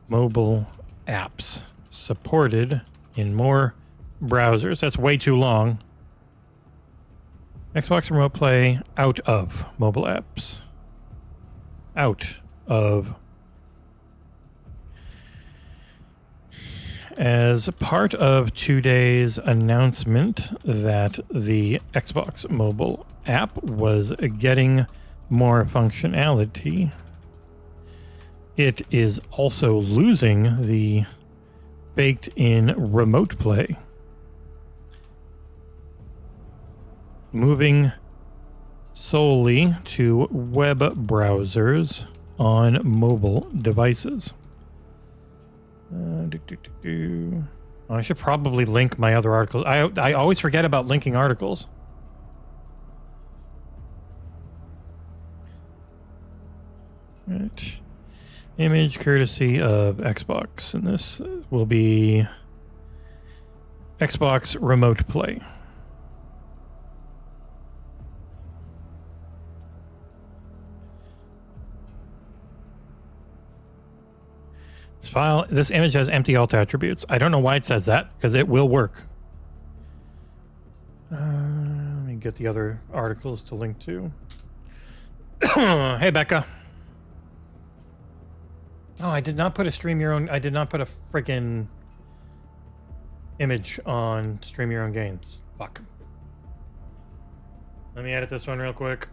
mobile apps. Supported in more browsers. That's way too long. Xbox Remote Play out of mobile apps. Out of. As part of today's announcement that the Xbox mobile app was getting more functionality, it is also losing the baked-in remote play, moving solely to web browsers on mobile devices. I should probably link my other articles. I always forget about linking articles. Right. Image courtesy of Xbox, and this will be Xbox Remote Play. This image has empty alt attributes. I don't know why it says that, because it will work. Let me get the other articles to link to. Hey, Becca. Oh, I did not put a stream your own. I did not put a freaking image on stream your own games. Fuck. Let me edit this one real quick.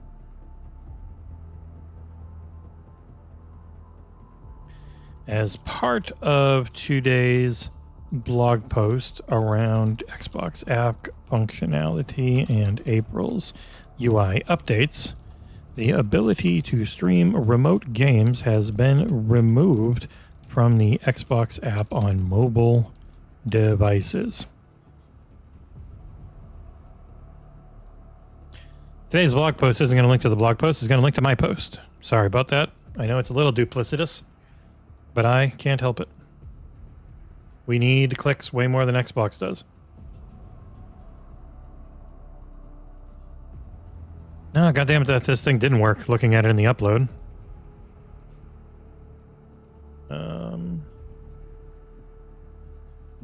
As part of today's blog post around Xbox app functionality and April's UI updates, the ability to stream remote games has been removed from the Xbox app on mobile devices. Today's blog post isn't going to link to the blog post, it's going to link to my post. Sorry about that. I know it's a little duplicitous, but I can't help it. We need clicks way more than Xbox does. No, goddamn it, that this thing didn't work looking at it in the upload.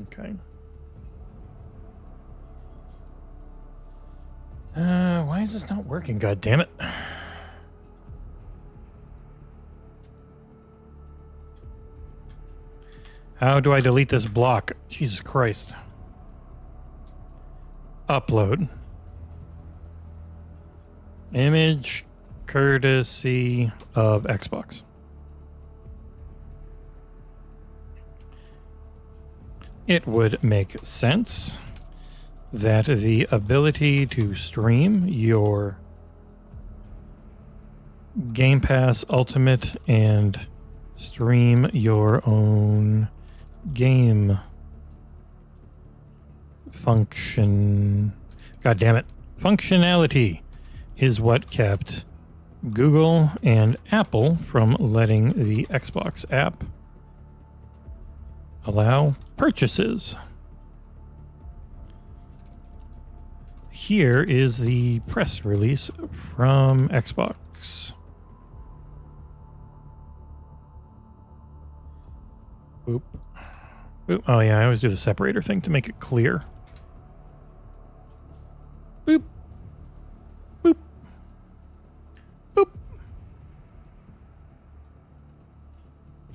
Okay. Why is this not working? God damn it. How do I delete this block? Jesus Christ. Upload. Image courtesy of Xbox. It would make sense that the ability to stream your Game Pass Ultimate and stream your own game function. God damn it. Functionality is what kept Google and Apple from letting the Xbox app allow purchases. Here is the press release from Xbox. Boop. Boop. Oh, yeah, I always do the separator thing to make it clear. Boop. Boop. Boop.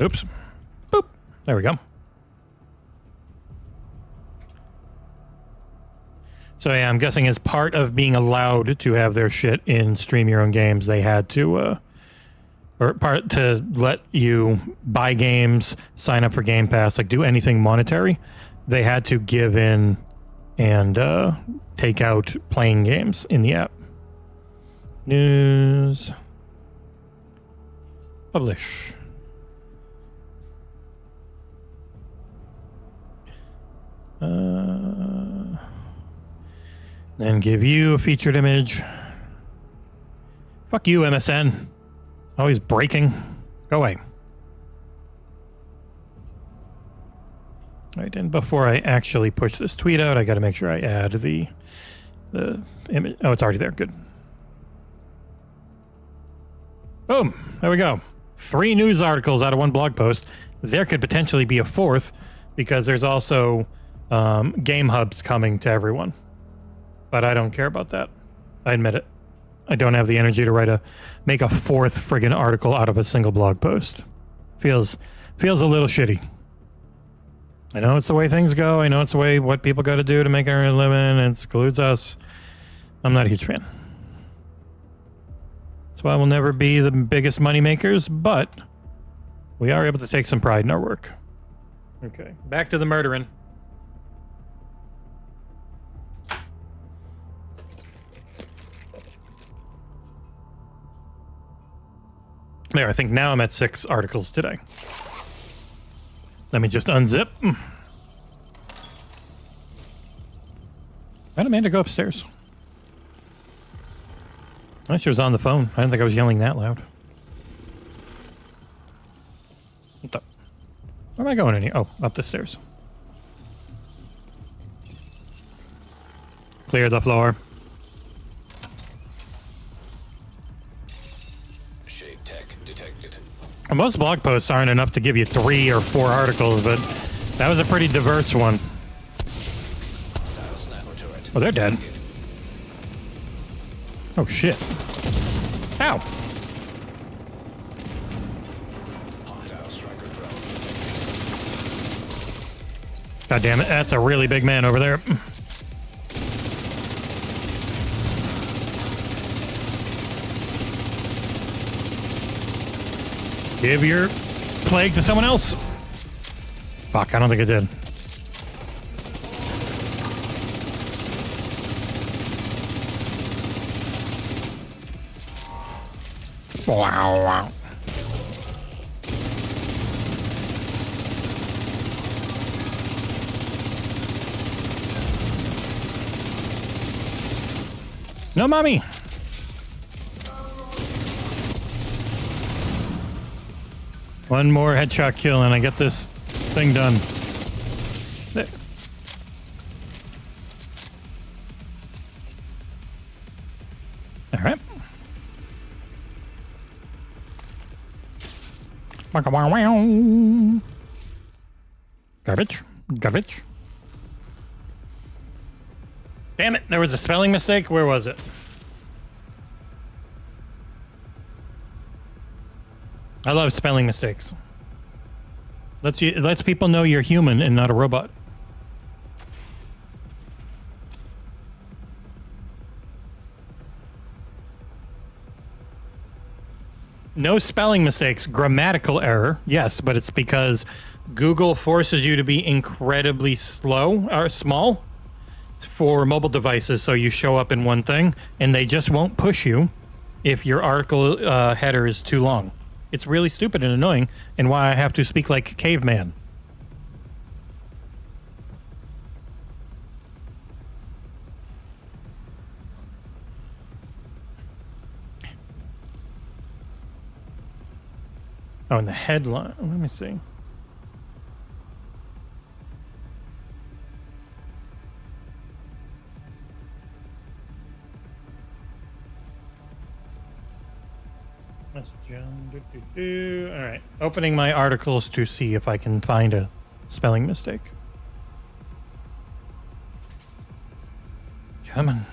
Oops. Boop. There we go. So yeah, I'm guessing as part of being allowed to have their shit in Stream Your Own Games, they had to, or part to let you buy games, sign up for Game Pass, like do anything monetary, they had to give in and take out playing games in the app. News. Publish. Then give you a featured image. Fuck you, MSN. Always breaking. Go away. All right, and before I actually push this tweet out, I got to make sure I add the image. Oh, it's already there. Good. Boom. There we go. 3 news articles out of 1 blog post. There could potentially be a 4th because there's also game hubs coming to everyone. But I don't care about that. I admit it. I don't have the energy to make a 4th friggin' article out of a single blog post. Feels a little shitty. I know it's the way things go. I know it's the way what people got to do to make our living. It excludes us. I'm not a huge fan. That's why we'll never be the biggest money makers, but we are able to take some pride in our work. Okay, back to the murdering. There, I think now I'm at 6 articles today. Let me just unzip. Why did Amanda go upstairs? I she was on the phone. I didn't think I was yelling that loud. What the? Where am I going in here? Oh, up the stairs. Clear the floor. Most blog posts aren't enough to give you 3 or 4 articles, but that was a pretty diverse one. Oh, they're dead. Oh, shit. Ow! God damn it, that's a really big man over there. Give your plague to someone else. Fuck, I don't think I did. Wow. No, mommy. One more headshot kill and I get this thing done. There. All right. Garbage. Garbage. Damn it, there was a spelling mistake. Where was it? I love spelling mistakes. It lets people know you're human and not a robot. No spelling mistakes. Grammatical error, yes, but it's because Google forces you to be incredibly slow or small for mobile devices, so you show up in one thing, and they just won't push you if your article header is too long. It's really stupid and annoying, and why I have to speak like caveman. Oh, and the headline. Let me see. That's John. All right. Opening my articles to see if I can find a spelling mistake. Come on.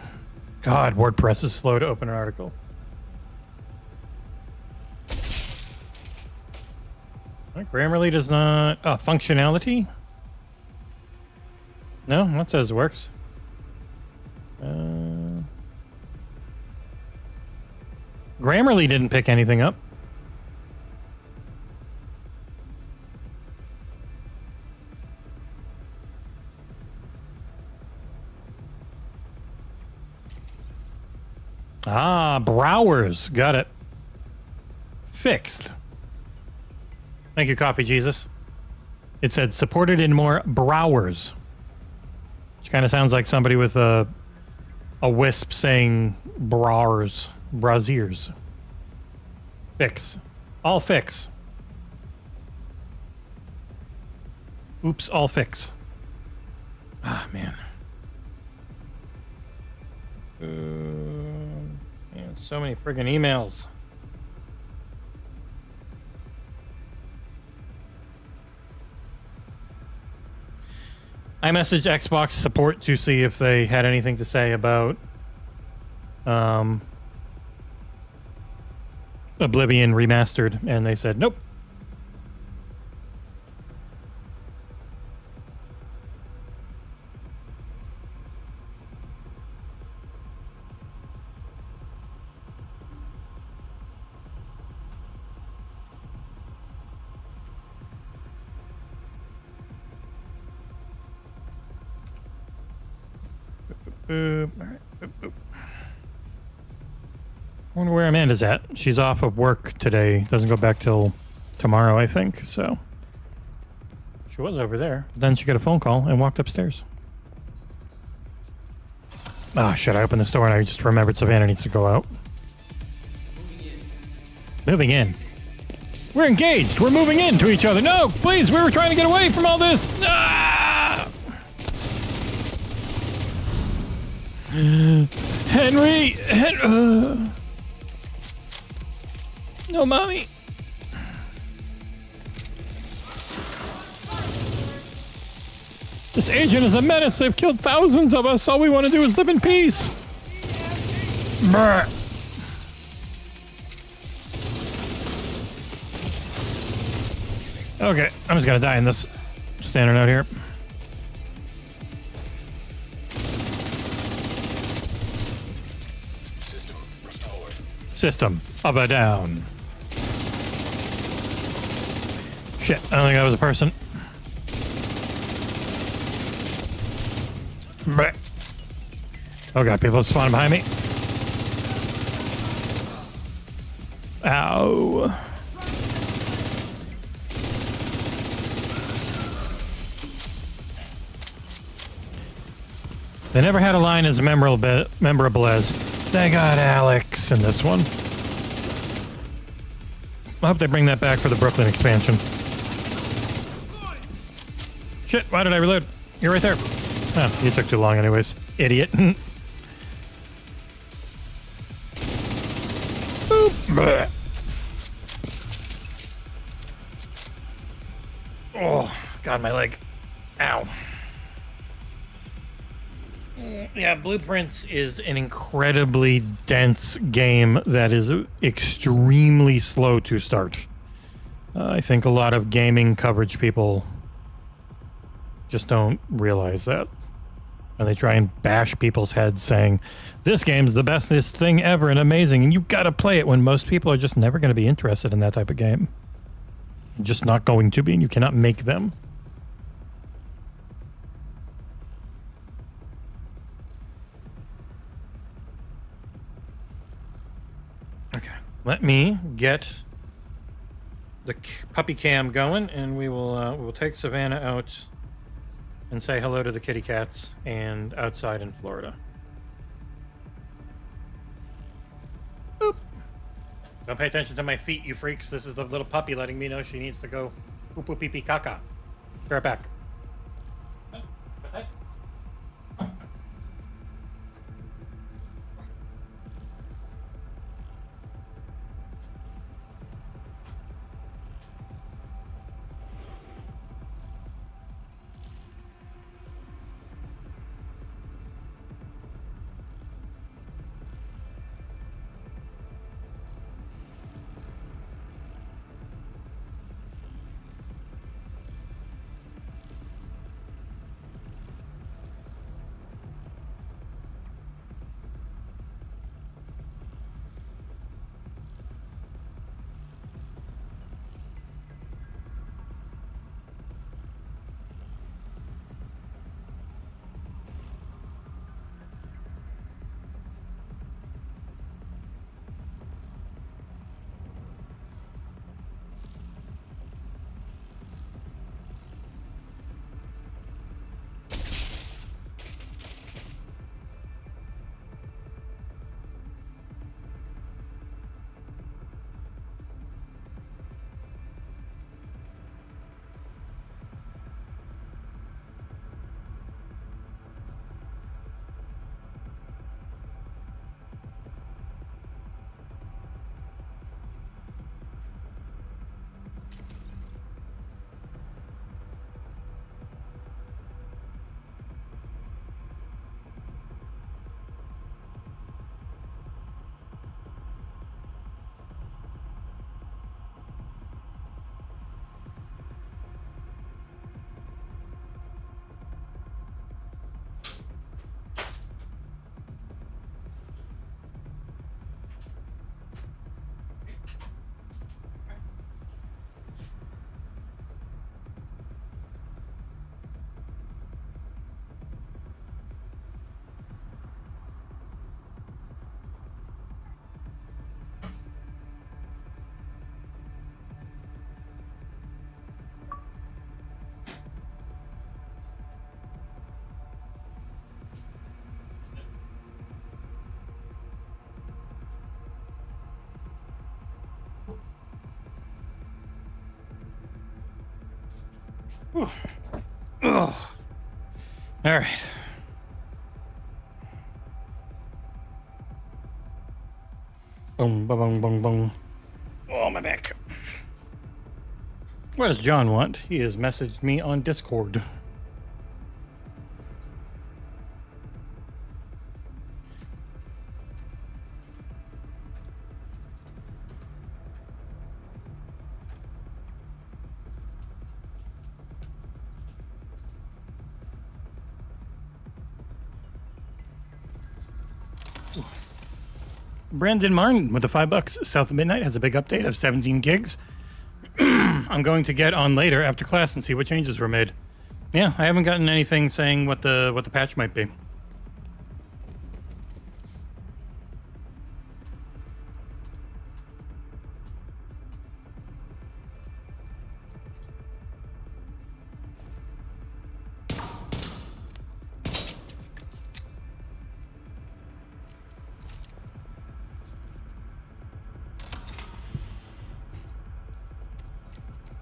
God, WordPress is slow to open an article. Grammarly does not... Oh, functionality? No, that says it works. Grammarly didn't pick anything up. Ah, Browers. Got it. Fixed. Thank you, Coffee Jesus. It said supported in more Browers. Which kind of sounds like somebody with a wisp saying brawers. Braziers. Fix. All fix. Oops, all fix. Ah, man. Man, so many friggin' emails. I messaged Xbox support to see if they had anything to say about Oblivion Remastered, and they said nope. All right. I wonder where Amanda's at. She's off of work today. Doesn't go back till tomorrow, I think. So she was over there. Then she got a phone call and walked upstairs. Oh shit! I opened the door and I just remembered Savannah needs to go out. Moving in. We're engaged. We're moving into each other. No, please. We were trying to get away from all this. Ah! Henry. No, mommy. This agent is a menace. They've killed thousands of us. All we want to do is live in peace. Brr. Okay, I'm just gonna die in this. Standing out here. System restored. System up or down. Shit, I don't think that was a person. Blech. Oh god, people spawning behind me. Ow. They never had a line as memorable as, they got Alex in this one. I hope they bring that back for the Brooklyn expansion. Shit, why did I reload? You're right there. Oh, you took too long anyways. Idiot. Boop. Blech. Oh, God, my leg. Ow. Yeah, Blueprints is an incredibly dense game that is extremely slow to start. I think a lot of gaming coverage people just don't realize that. And they try and bash people's heads saying, this game's the bestest thing ever and amazing, and you gotta play it, when most people are just never going to be interested in that type of game. Just not going to be, and you cannot make them. Okay, let me get the puppy cam going, and we will take Savannah out and say hello to the kitty cats and outside in Florida. Boop. Don't pay attention to my feet, you freaks. This is the little puppy letting me know she needs to go poo poo pee pee caca. Be right back. Whew. Ugh. All right. Boom, boom, boom, boom, boom. Oh, my back. What does John want? He has messaged me on Discord. Brandon Martin with the $5. South of Midnight has a big update of 17 gigs. I'm going to get on later after class and see what changes were made. Yeah, I haven't gotten anything saying what the patch might be.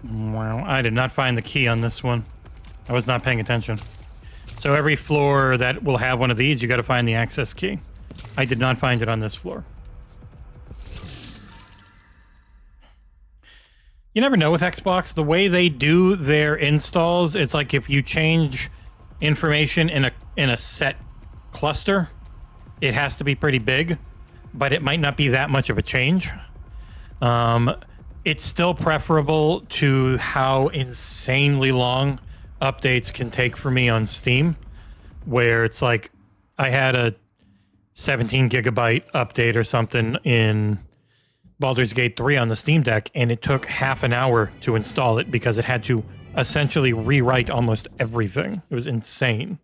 Wow, I did not find the key on this one. I was not paying attention. So every floor that will have one of these, you got to find the access key. I did not find it on this floor. You never know with Xbox. The way they do their installs, it's like if you change information in a set cluster, it has to be pretty big, but it might not be that much of a change. It's still preferable to how insanely long updates can take for me on Steam, where it's like I had a 17 gigabyte update or something in Baldur's Gate 3 on the Steam Deck, and it took half an hour to install it because it had to essentially rewrite almost everything. It was insane.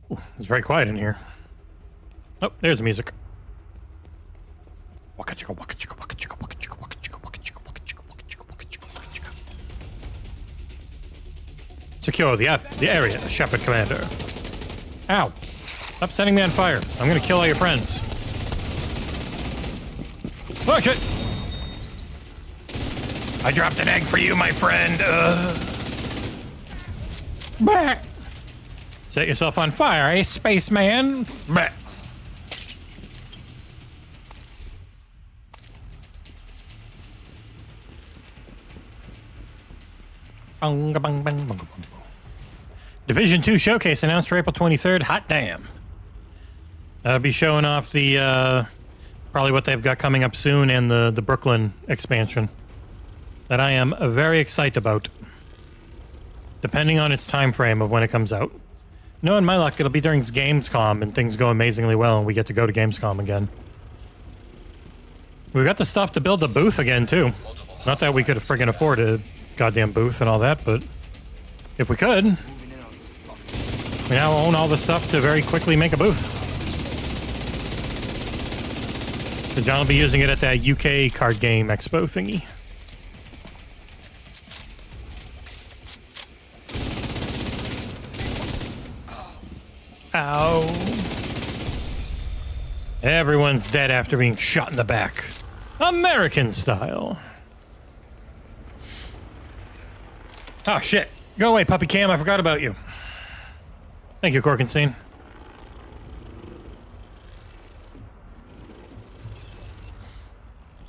Ooh, it's very quiet in here. Oh, there's the music. Waka chicka, waka chicka, waka chicka, waka chicka, waka chicka, waka chicka, waka chicka, waka chicka, waka chicka, waka chicka. Secure the area, Shepard Commander. Ow. Stop setting me on fire. I'm gonna kill all your friends. Oh, shit! I dropped an egg for you, my friend. Bah. Set yourself on fire, eh, spaceman? Bah. Division 2 Showcase announced for April 23rd. Hot damn. That'll be showing off the, probably what they've got coming up soon and the Brooklyn expansion. That I am very excited about. Depending on its time frame of when it comes out. Knowing my luck, it'll be during Gamescom and things go amazingly well and we get to go to Gamescom again. We've got the stuff to build the booth again, too. Not that we could friggin' afford a goddamn booth and all that, but if we could, we now own all the stuff to very quickly make a booth. So John will be using it at that UK card game expo thingy. Ow. Everyone's dead after being shot in the back. American style. Oh, shit. Go away, Puppy Cam. I forgot about you. Thank you, Korkenstein.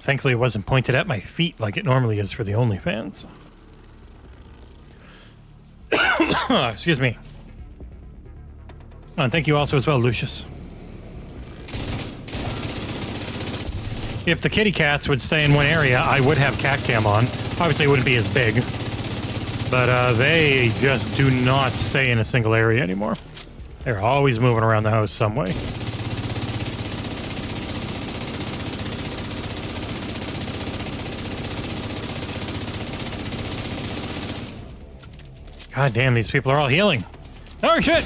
Thankfully, it wasn't pointed at my feet like it normally is for the OnlyFans. Excuse me. Oh, and thank you also as well, Lucius. If the kitty cats would stay in one area, I would have cat cam on. Obviously, it wouldn't be as big. But they just do not stay in a single area anymore. They're always moving around the house some way. God damn, these people are all healing. Oh, shit!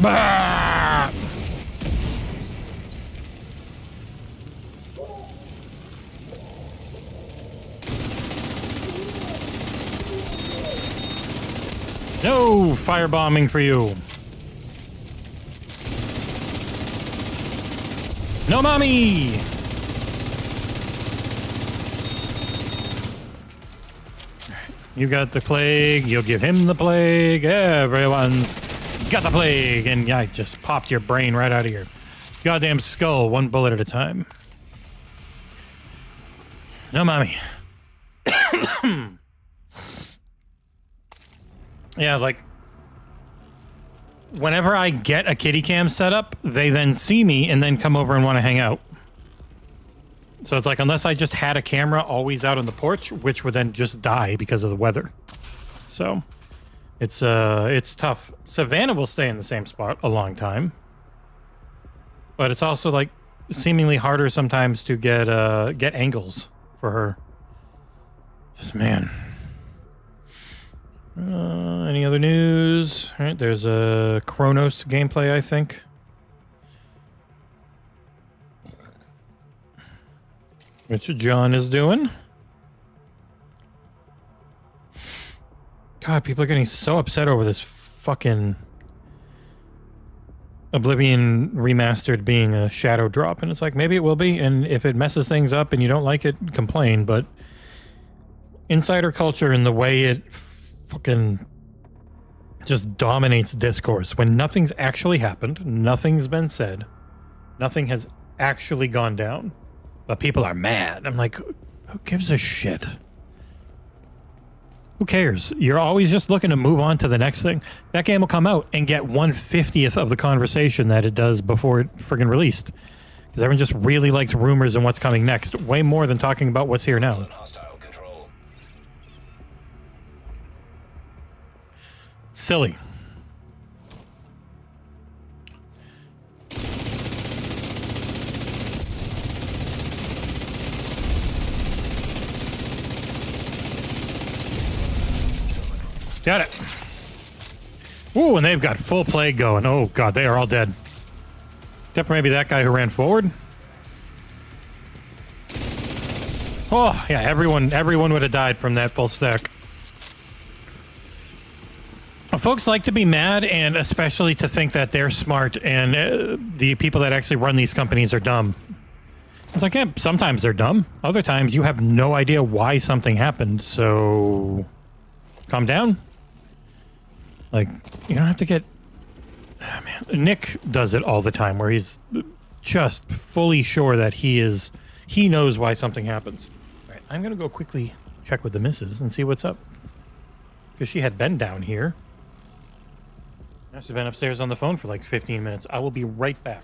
Bah! No firebombing for you. No, mommy! You got the plague, you'll give him the plague, everyone's got the plague, and I just popped your brain right out of your goddamn skull, one bullet at a time. No, mommy. Yeah, like, whenever I get a kitty cam set up, they then see me and then come over and want to hang out. So it's like, unless I just had a camera always out on the porch, which would then just die because of the weather. So it's tough. Savannah will stay in the same spot a long time, but it's also like seemingly harder sometimes to get angles for her. Just man. Any other news? All right, there's a Kronos gameplay, I think. Which John is doing. God, people are getting so upset over this fucking Oblivion remastered being a shadow drop. And it's like, maybe it will be, and if it messes things up and you don't like it, complain, but insider culture and the way it fucking just dominates discourse when nothing's actually happened, nothing's been said, nothing has actually gone down, but people are mad. I'm like, who gives a shit? Who cares? You're always just looking to move on to the next thing. That game will come out and get 1/50th of the conversation that it does before it friggin' released. Because everyone just really likes rumors and what's coming next, way more than talking about what's here now. Hostile control. Silly. Got it. Ooh, and they've got full plague going. Oh, God, they are all dead. Except for maybe that guy who ran forward. Oh, yeah, everyone would have died from that full stack. Folks like to be mad, and especially to think that they're smart, and the people that actually run these companies are dumb. It's like, yeah, sometimes they're dumb. Other times you have no idea why something happened, so calm down. Like, you don't have to get... Oh, man. Nick does it all the time, where he's just fully sure that he knows why something happens. All right, I'm going to go quickly check with the missus and see what's up. Because she had been down here. Now she's been upstairs on the phone for like 15 minutes. I will be right back.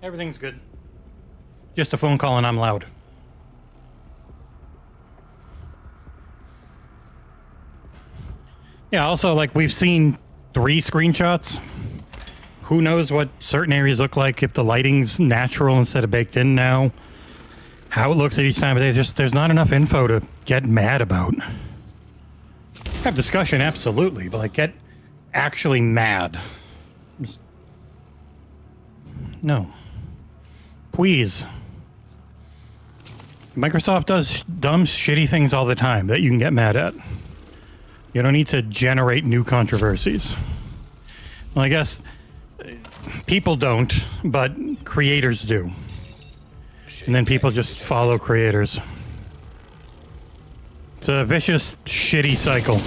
Everything's good. Just a phone call and I'm loud. Yeah, also, like, we've seen 3 screenshots. Who knows what certain areas look like, if the lighting's natural instead of baked in now. How it looks at each time of day. There's not enough info to get mad about. Have discussion, absolutely, but, like, get actually mad. No. Please. Microsoft does dumb, shitty things all the time that you can get mad at. You don't need to generate new controversies. Well, I guess people don't, but creators do. And then people just follow creators. It's a vicious, shitty cycle.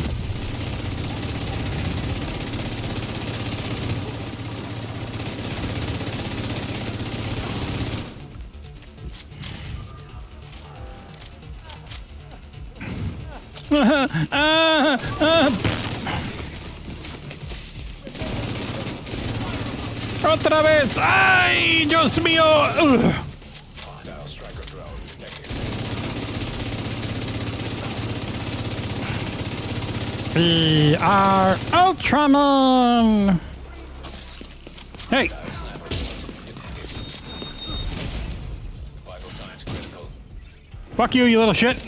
Otra vez. Ay, Dios mío. Hostile striker drone detected. We are Ultraman! Hey! Vital signs critical. Fuck you, you little shit!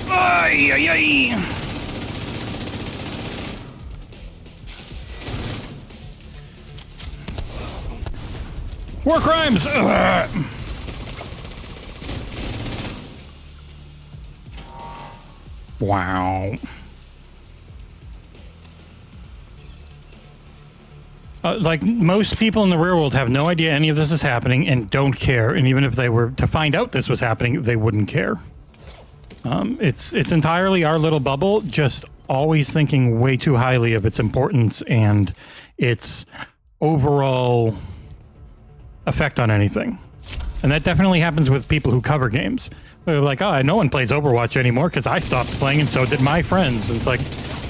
Ay, ay, ay! War crimes! Ugh. Wow. Like, most people in the real world have no idea any of this is happening and don't care. And even if they were to find out this was happening, they wouldn't care. It's entirely our little bubble, just always thinking way too highly of its importance and its overall effect on anything. And that definitely happens with people who cover games. They're like, oh, no one plays Overwatch anymore because I stopped playing and so did my friends. And it's like,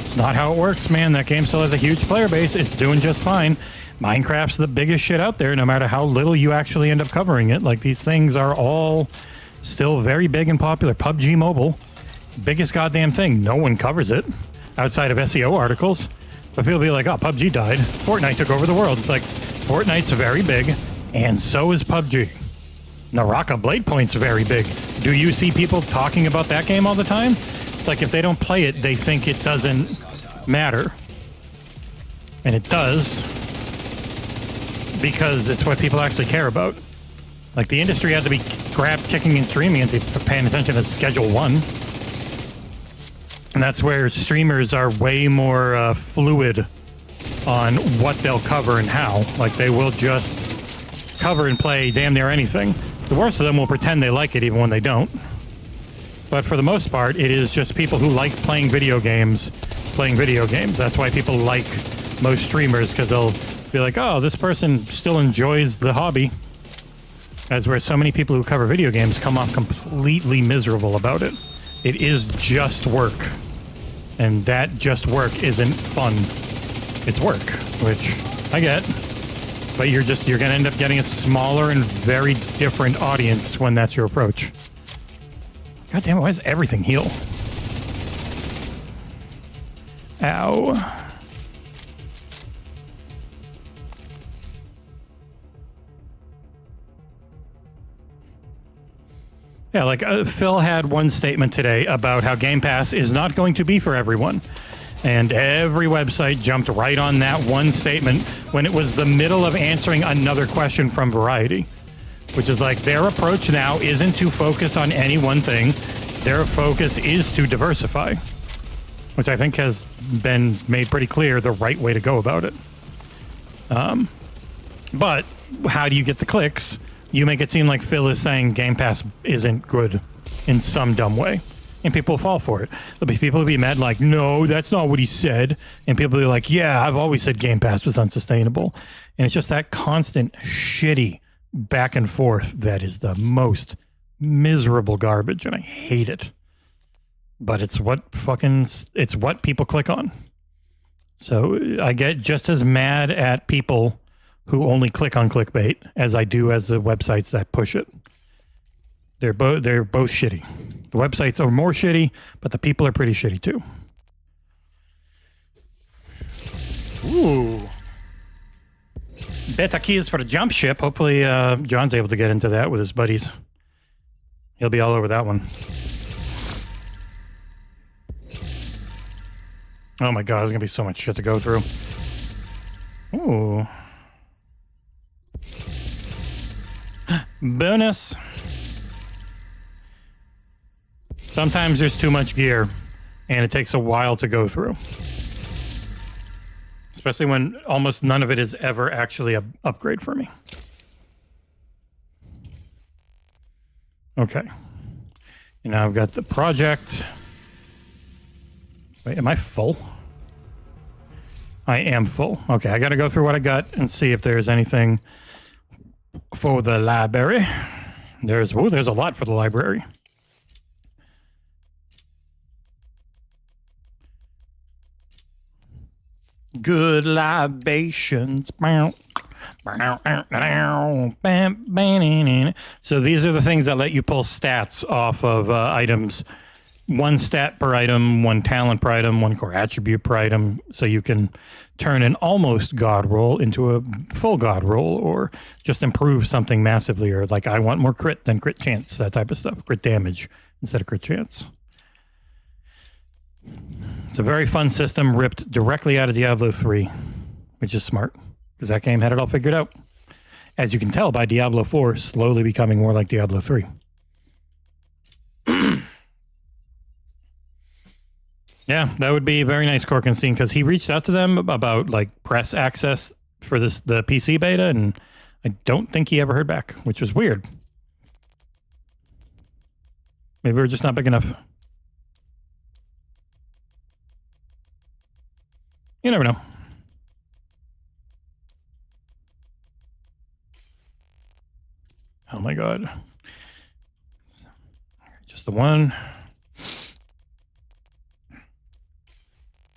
it's not how it works, man. That game still has a huge player base. It's doing just fine. Minecraft's the biggest shit out there, no matter how little you actually end up covering it. Like, these things are all still very big and popular. PUBG Mobile, biggest goddamn thing. No one covers it outside of SEO articles. But people be like, oh, PUBG died. Fortnite took over the world. It's like, Fortnite's very big, and so is PUBG. Naraka Blade Point's very big. Do you see people talking about that game all the time? It's like, if they don't play it, they think it doesn't matter. And it does, because it's what people actually care about. Like, the industry had to be grabbed kicking and streaming and paying attention to Schedule 1. And that's where streamers are way more fluid on what they'll cover and how. Like, they will just cover and play damn near anything. The worst of them will pretend they like it even when they don't. But for the most part, it is just people who like playing video games playing video games. That's why people like most streamers, because they'll be like, oh, this person still enjoys the hobby. As where so many people who cover video games come off completely miserable about it. It is just work. And that just work isn't fun. It's work, which I get. But you're going to end up getting a smaller and very different audience when that's your approach. God damn it, why does everything heal? Ow. Yeah, like Phil had one statement today about how Game Pass is not going to be for everyone. And every website jumped right on that one statement when it was the middle of answering another question from Variety. Which is like, their approach now isn't to focus on any one thing. Their focus is to diversify. Which I think has been made pretty clear the right way to go about it. But how do you get the clicks? You make it seem like Phil is saying Game Pass isn't good in some dumb way. And people fall for it. There'll be people who be mad like, no, that's not what he said. And people will be like, yeah, I've always said Game Pass was unsustainable. And it's just that constant shitty back and forth that is the most miserable garbage, and I hate it. But it's what people click on. So I get just as mad at people who only click on clickbait as I do as the websites that push it. They're both shitty. The websites are more shitty, but the people are pretty shitty too. Ooh. Beta keys for the jump ship. Hopefully John's able to get into that with his buddies. He'll be all over that one. Oh my god, there's gonna be so much shit to go through. Ooh. Bonus. Sometimes there's too much gear, and it takes a while to go through. Especially when almost none of it is ever actually an upgrade for me. Okay. And now I've got the project. Wait, am I full? I am full. Okay, I gotta go through what I got and see if there's anything for the library. There's a lot for the library. Good libations. So these are the things that let you pull stats off of items one stat per item, one talent per item, one core attribute per item, so you can turn an almost god roll into a full god roll, or just improve something massively, or like I want more crit than crit chance, that type of stuff, crit damage instead of crit chance. It's a very fun system ripped directly out of Diablo 3, which is smart because that game had it all figured out. As you can tell by Diablo 4 slowly becoming more like Diablo 3. Yeah, that would be a very nice Corkenstein, because he reached out to them about like press access for the PC beta, and I don't think he ever heard back, which was weird. Maybe we're just not big enough. You never know. Oh my god. Just the one.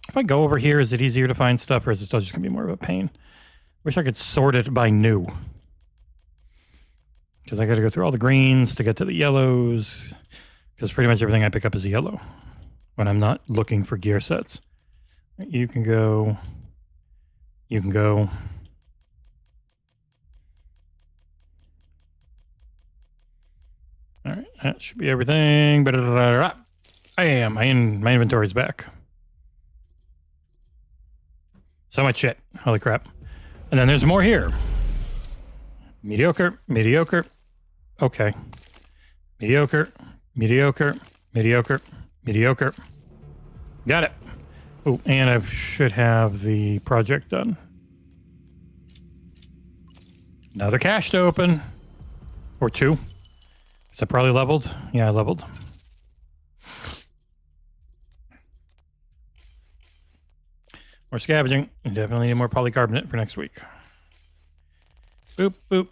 If I go over here, is it easier to find stuff, or is it still just going to be more of a pain? Wish I could sort it by new. Because I got to go through all the greens to get to the yellows. Because pretty much everything I pick up is a yellow when I'm not looking for gear sets. You can go. You can go. All right, that should be everything. I am. My inventory's back. So much shit. Holy crap. And then there's more here. Mediocre, mediocre. Okay. Mediocre, mediocre, mediocre, mediocre. Got it. Oh, and I should have the project done. Another cache to open. Or two. Is that probably leveled? Yeah, I leveled. More scavenging. Definitely need more polycarbonate for next week. Boop, boop.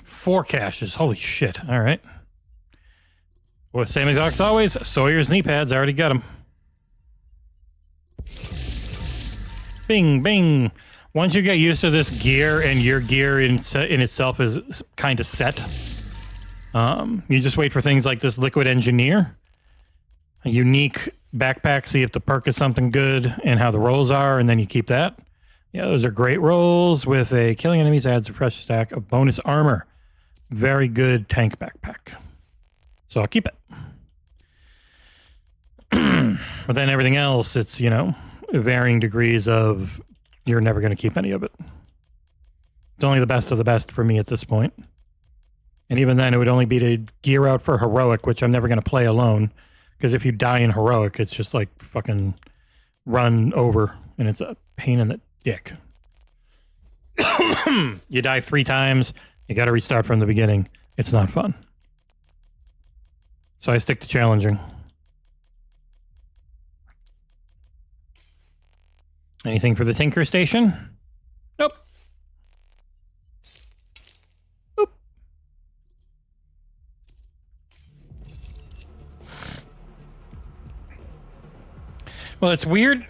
4 caches. Holy shit. All right. Well, same exact as always. Sawyer's knee pads. I already got them. Bing, bing. Once you get used to this gear, and your gear in itself is kind of set, you just wait for things like this Liquid Engineer. A unique backpack, see if the perk is something good and how the rolls are, and then you keep that. Yeah, those are great rolls with a killing enemies adds a fresh stack of bonus armor. Very good tank backpack. So I'll keep it. But then everything else, it's, you know, varying degrees of you're never going to keep any of it. It's only the best of the best for me at this point. And even then, it would only be to gear out for Heroic, which I'm never going to play alone. Because if you die in Heroic, it's just like fucking run over, and it's a pain in the dick. You die 3 times, you got to restart from the beginning. It's not fun. So I stick to challenging. Anything for the Tinker Station? Nope. Nope. Well, it's weird.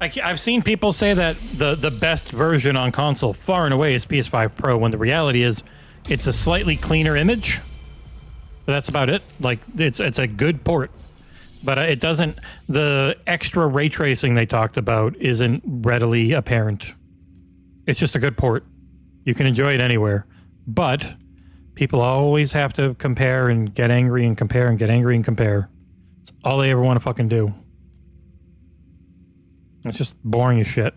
I've seen people say that the best version on console far and away is PS5 Pro, when the reality is it's a slightly cleaner image. But that's about it. Like, it's a good port. But it doesn't... The extra ray tracing they talked about isn't readily apparent. It's just a good port. You can enjoy it anywhere. But people always have to compare and get angry and compare and get angry and compare. It's all they ever want to fucking do. It's just boring as shit.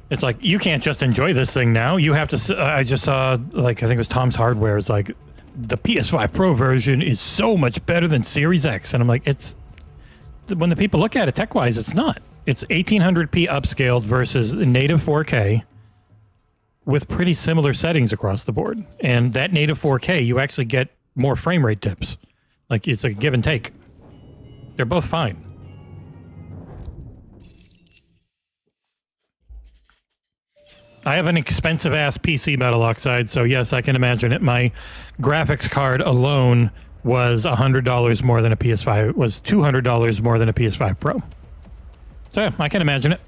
It's like, you can't just enjoy this thing now. You have to... I just saw, like, I think it was Tom's Hardware. It's like, the PS5 Pro version is so much better than Series X. And I'm like, it's... When the people look at it tech-wise, it's not. It's 1800p upscaled versus native 4K with pretty similar settings across the board. And that native 4K, you actually get more frame rate dips. Like, it's a give and take. They're both fine. I have an expensive ass PC metal oxide, so yes, I can imagine it. My graphics card alone was $100 more than a PS5. It was $200 more than a PS5 Pro. So yeah, I can imagine it.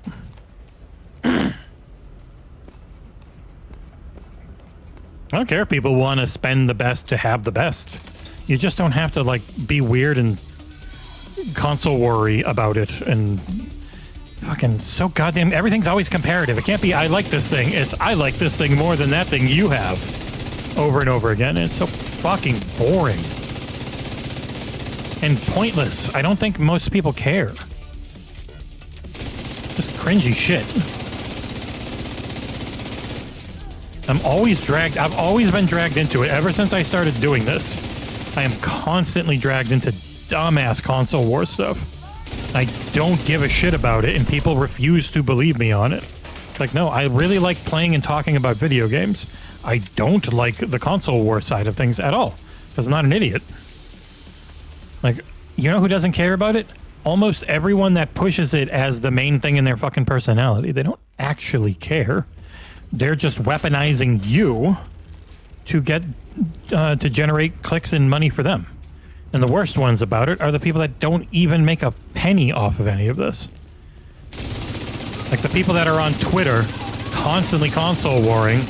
I don't care if people want to spend the best to have the best. You just don't have to like be weird and console worry about it and fucking so goddamn everything's always comparative. It can't be I like this thing. It's I like this thing more than that thing you have over and over again. It's so fucking boring and pointless. I don't think most people care. Just cringy shit. I've always been dragged into it ever since I started doing this. I am constantly dragged into dumbass console war stuff. I don't give a shit about it, and people refuse to believe me on it. Like, no, I really like playing and talking about video games. I don't like the console war side of things at all, because I'm not an idiot. Like, you know who doesn't care about it? Almost everyone that pushes it as the main thing in their fucking personality. They don't actually care. They're just weaponizing you to get to generate clicks and money for them. And the worst ones about it are the people that don't even make a penny off of any of this. Like the people that are on Twitter constantly console warring,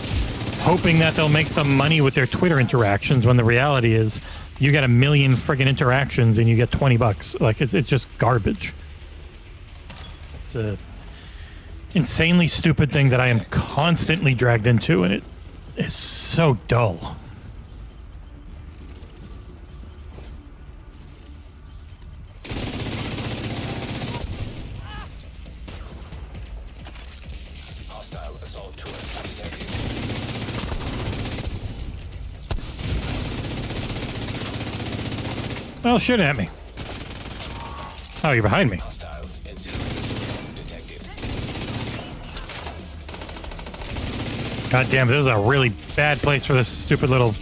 hoping that they'll make some money with their Twitter interactions, when the reality is you get 1 million friggin' interactions and you get $20. Like it's just garbage. It's a insanely stupid thing that I am constantly dragged into, and it is so dull. Hostile assault turret detected. Well, shoot at me. Oh, you're behind me. Hostile incinerator detected. God damn, this is a really bad place for this stupid little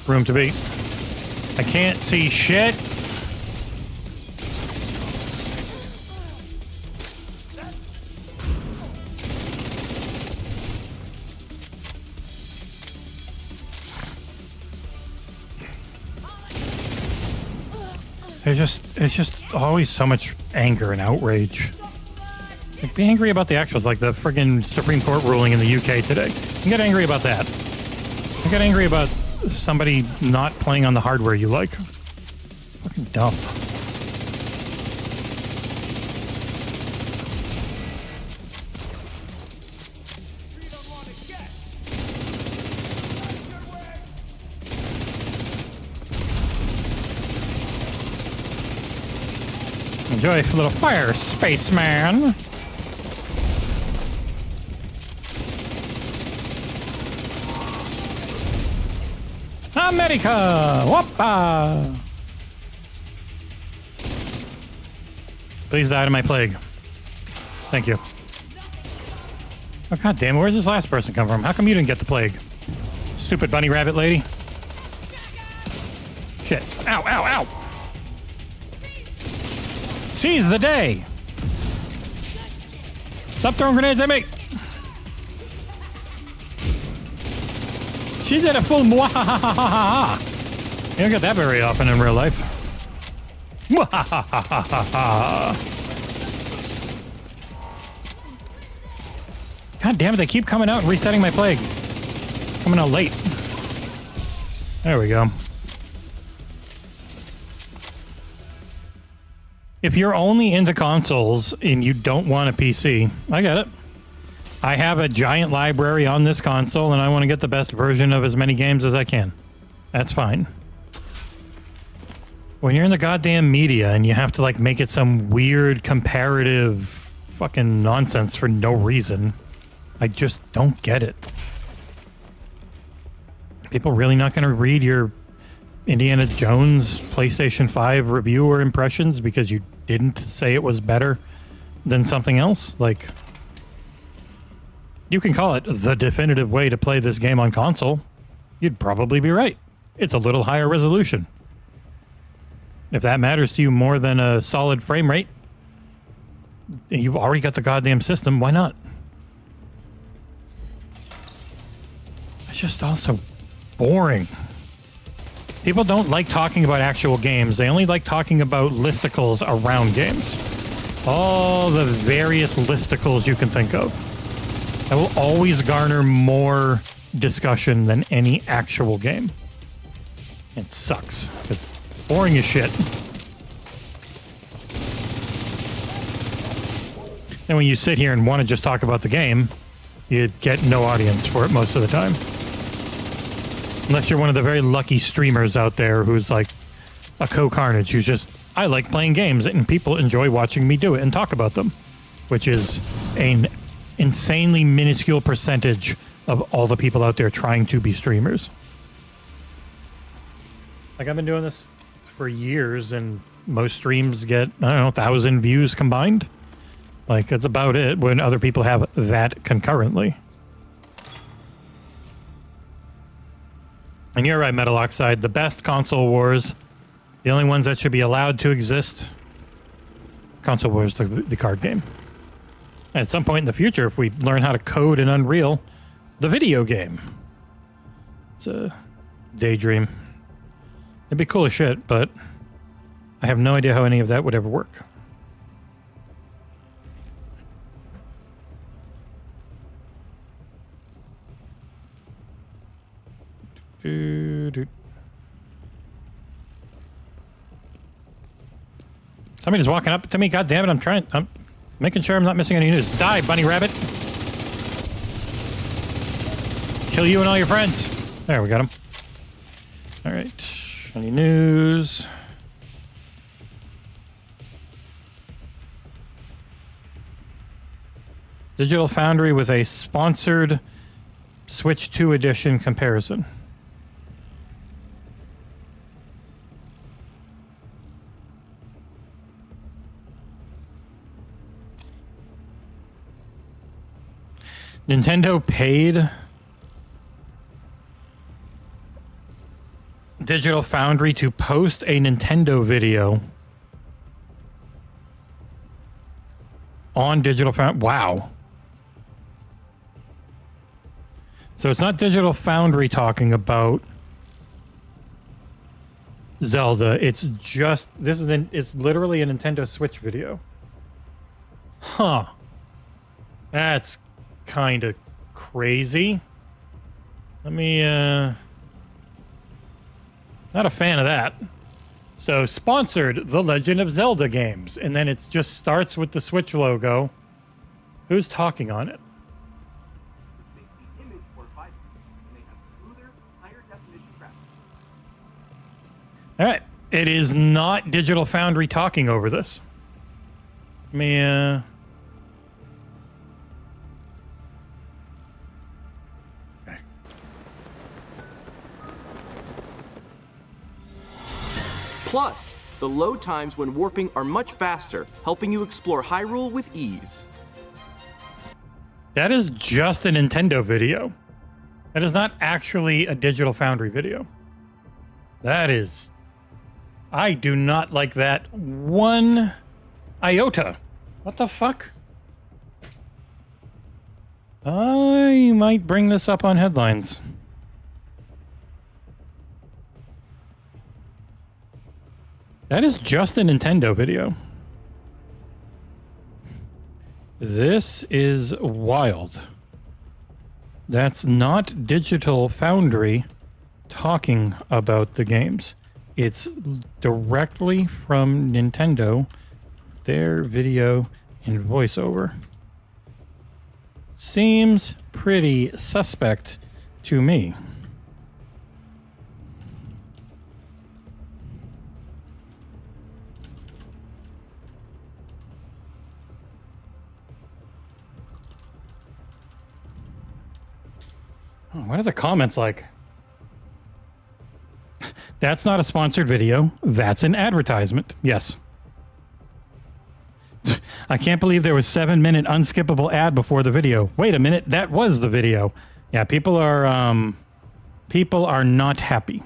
room to be. I can't see shit. It's just always so much anger and outrage. Like, be angry about the actuals, like the friggin' Supreme Court ruling in the UK today. You get angry about that. You get angry about somebody not playing on the hardware you like. Fucking dumb. Enjoy a little fire, spaceman. America! Whoppa! Please die to my plague. Thank you. Oh, god damn it, where's this last person come from? How come you didn't get the plague? Stupid bunny rabbit lady. Shit. Ow, ow, ow! Seize the day! Stop throwing grenades at me! She did a full mwahahaha. You don't get that very often in real life. Mwahahaha. God damn it, they keep coming out and resetting my plague. Coming out late. There we go. If you're only into consoles and you don't want a PC, I get it. I have a giant library on this console and I want to get the best version of as many games as I can. That's fine. When you're in the goddamn media and you have to like make it some weird comparative fucking nonsense for no reason, I just don't get it. People really not going to read your Indiana Jones PlayStation 5 review or impressions because you didn't say it was better than something else? Like, you can call it the definitive way to play this game on console. You'd probably be right. It's a little higher resolution. If that matters to you more than a solid frame rate, you've already got the goddamn system, why not? It's just also boring. People don't like talking about actual games. They only like talking about listicles around games. All the various listicles you can think of. That will always garner more discussion than any actual game. It sucks. It's boring as shit. And when you sit here and want to just talk about the game, you get no audience for it most of the time. Unless you're one of the very lucky streamers out there who's like a co-carnage who's just, I like playing games and people enjoy watching me do it and talk about them, which is an insanely minuscule percentage of all the people out there trying to be streamers. Like, I've been doing this for years and most streams get, I don't know, 1,000 views combined. Like, that's about it when other people have that concurrently. And you're right, Metal Oxide. The best console wars, the only ones that should be allowed to exist, console wars, the card game. And at some point in the future, if we learn how to code in Unreal, the video game. It's a daydream. It'd be cool as shit, but I have no idea how any of that would ever work. Somebody's walking up to me. God damn it! I'm making sure I'm not missing any news. Die, bunny rabbit! Kill you and all your friends. There, we got him. All right. Any news? Digital Foundry with a sponsored Switch 2 edition comparison. Nintendo paid Digital Foundry to post a Nintendo video on Digital Foundry. Wow. So it's not Digital Foundry talking about Zelda. It's just, it's literally a Nintendo Switch video. Huh. That's kind of crazy. Let me, not a fan of that. So, sponsored The Legend of Zelda games. And then it just starts with the Switch logo. Who's talking on it? Alright. It is not Digital Foundry talking over this. Let me, Plus, the load times when warping are much faster, helping you explore Hyrule with ease. That is just a Nintendo video. That is not actually a Digital Foundry video. That is... I do not like that one iota. What the fuck? I might bring this up on headlines. That is just a Nintendo video. This is wild. That's not Digital Foundry talking about the games. It's directly from Nintendo, their video and voiceover. Seems pretty suspect to me. What are the comments like? That's not a sponsored video. That's an advertisement. Yes. I can't believe there was 7-minute unskippable ad before the video. Wait a minute. That was the video. Yeah, people are not happy.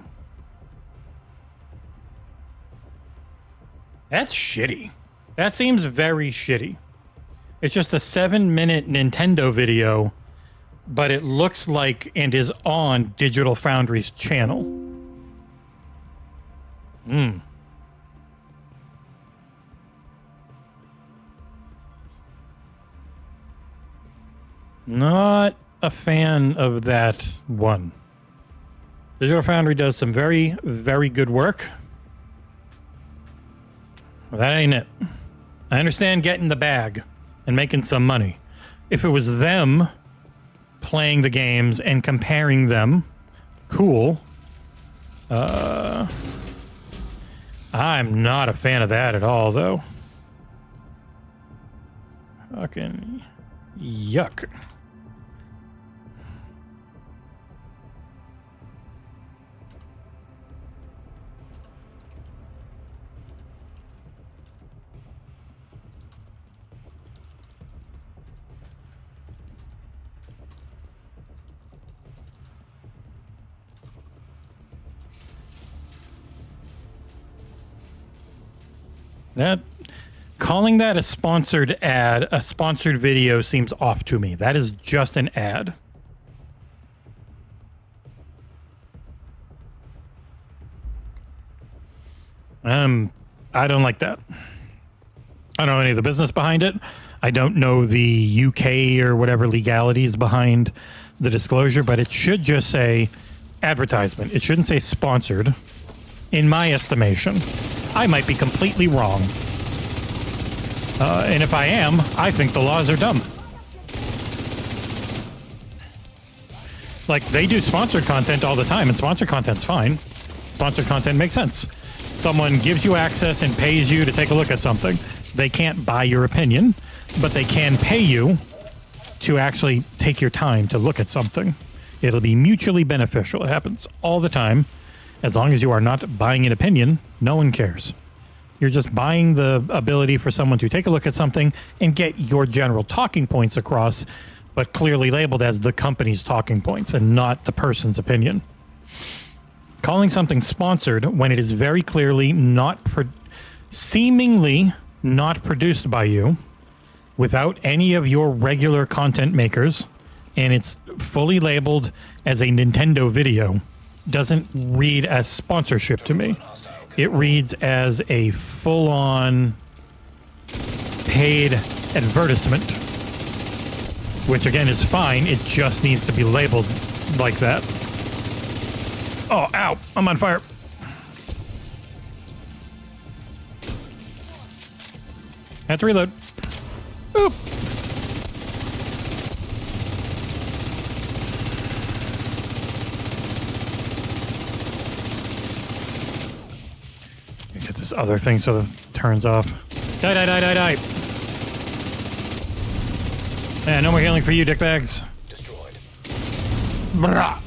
That's shitty. That seems very shitty. It's just a 7-minute Nintendo video, but it looks like and is on Digital Foundry's channel. Not a fan of that one. Digital Foundry does some very, very good work. Well, that ain't it. I understand getting the bag and making some money. If it was them playing the games and comparing them, cool. I'm not a fan of that at all, though. Fucking yuck. That calling that a sponsored ad, a sponsored video seems off to me. That is just an ad. I don't like that. I don't know any of the business behind it. I don't know the UK or whatever legalities behind the disclosure, but it should just say advertisement. It shouldn't say sponsored, in my estimation. I might be completely wrong. And if I am, I think the laws are dumb. Like, they do sponsored content all the time, and sponsored content's fine. Sponsored content makes sense. Someone gives you access and pays you to take a look at something. They can't buy your opinion, but they can pay you to actually take your time to look at something. It'll be mutually beneficial. It happens all the time. As long as you are not buying an opinion, no one cares. You're just buying the ability for someone to take a look at something and get your general talking points across, but clearly labeled as the company's talking points and not the person's opinion. Calling something sponsored when it is very clearly not, seemingly not produced by you, without any of your regular content makers, and it's fully labeled as a Nintendo video, doesn't read as sponsorship to me. It reads as a full-on paid advertisement, which again is fine. It just needs to be labeled like that. Oh, ow, I'm on fire. Have to reload. Oop. Get this other thing so it turns off. Die, die, die, die, die. Yeah, no more healing for you, dickbags. Destroyed. Brah.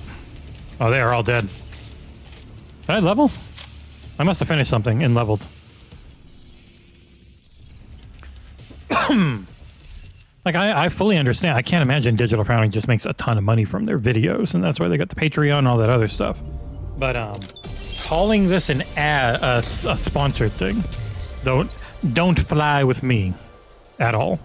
Oh, they are all dead. Did I level? I must have finished something and leveled. Like, I fully understand. I can't imagine Digital Foundry just makes a ton of money from their videos, and that's why they got the Patreon and all that other stuff. But, calling this an ad, a sponsored thing, don't fly with me at all.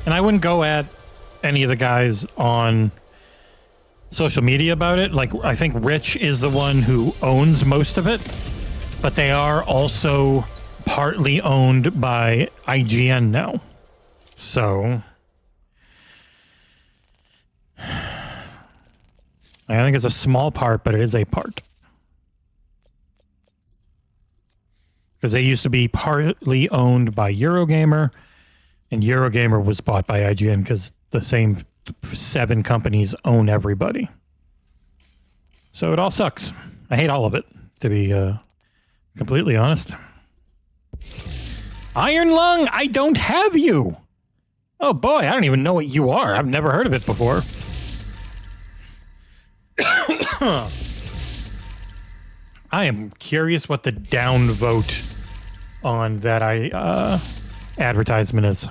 And I wouldn't go at any of the guys on social media about it. Like, I think Rich is the one who owns most of it, but they are also partly owned by IGN now. So I think it's a small part, but it is a part. Because they used to be partly owned by Eurogamer, and Eurogamer was bought by IGN because the same 7 companies own everybody. So it all sucks. I hate all of it, to be completely honest. Iron Lung, I don't have you. Oh boy, I don't even know what you are. I've never heard of it before. I am curious what the downvote on that advertisement is.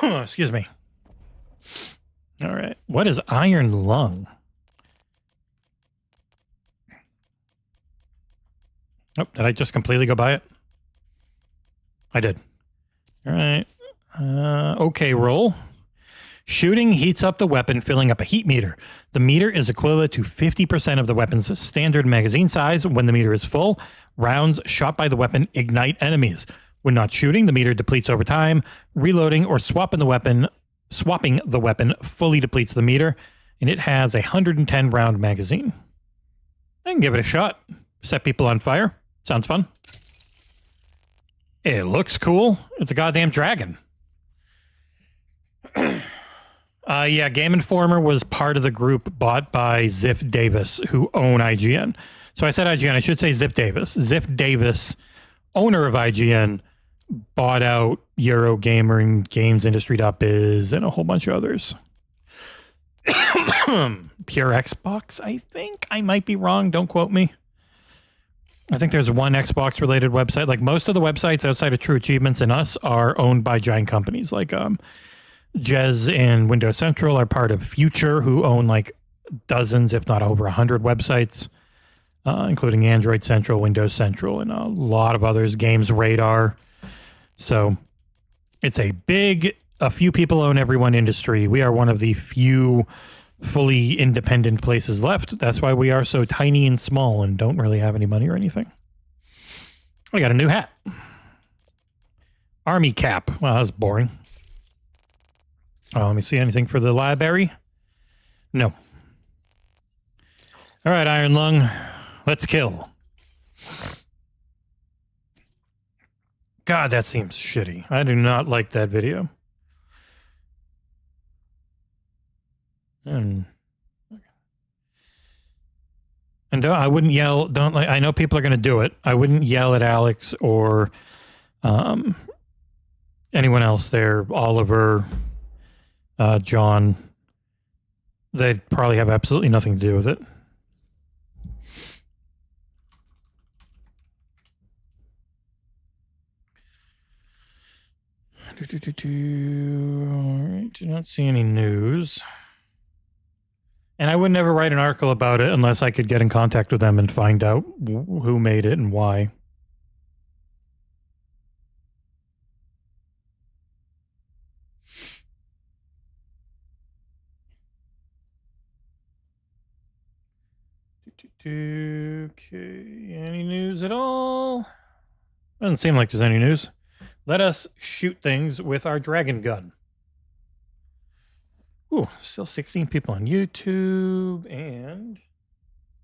Excuse me. All right. What is Iron Lung? Oh, did I just completely go by it? I did. All right. Okay, roll. Shooting heats up the weapon, filling up a heat meter. The meter is equivalent to 50% of the weapon's standard magazine size. When the meter is full, rounds shot by the weapon ignite enemies. When not shooting, the meter depletes over time. Reloading or swapping the weapon fully depletes the meter, and it has a 110 round magazine. I can give it a shot. Set people on fire. Sounds fun. It looks cool. It's a goddamn dragon. Yeah, Game Informer was part of the group bought by Ziff Davis, who own IGN. So I said IGN, I should say Ziff Davis. Ziff Davis, owner of IGN, bought out Eurogamer and GamesIndustry.biz and a whole bunch of others. Pure Xbox, I think. I might be wrong. Don't quote me. I think there's one Xbox related website. Like most of the websites outside of True Achievements and us are owned by giant companies. Like Jez and Windows Central are part of Future, who own like dozens, if not over 100 websites, including Android Central, Windows Central, and a lot of others, Games Radar. So it's a few people own every one industry. We are one of the few fully independent places left. That's why we are so tiny and small and don't really have any money or anything. I got a new hat. Army cap. Well, that was boring. Oh, let me see anything for the library. No. All right, Iron Lung. Let's kill. God, that seems shitty. I do not like that video. And I wouldn't yell. I know people are going to do it. I wouldn't yell at Alex or anyone else there. Oliver, John. They'd probably have absolutely nothing to do with it. All right, do not see any news. And I would never write an article about it unless I could get in contact with them and find out who made it and why. Okay, any news at all? Doesn't seem like there's any news. Let us shoot things with our dragon gun. Ooh, still 16 people on YouTube and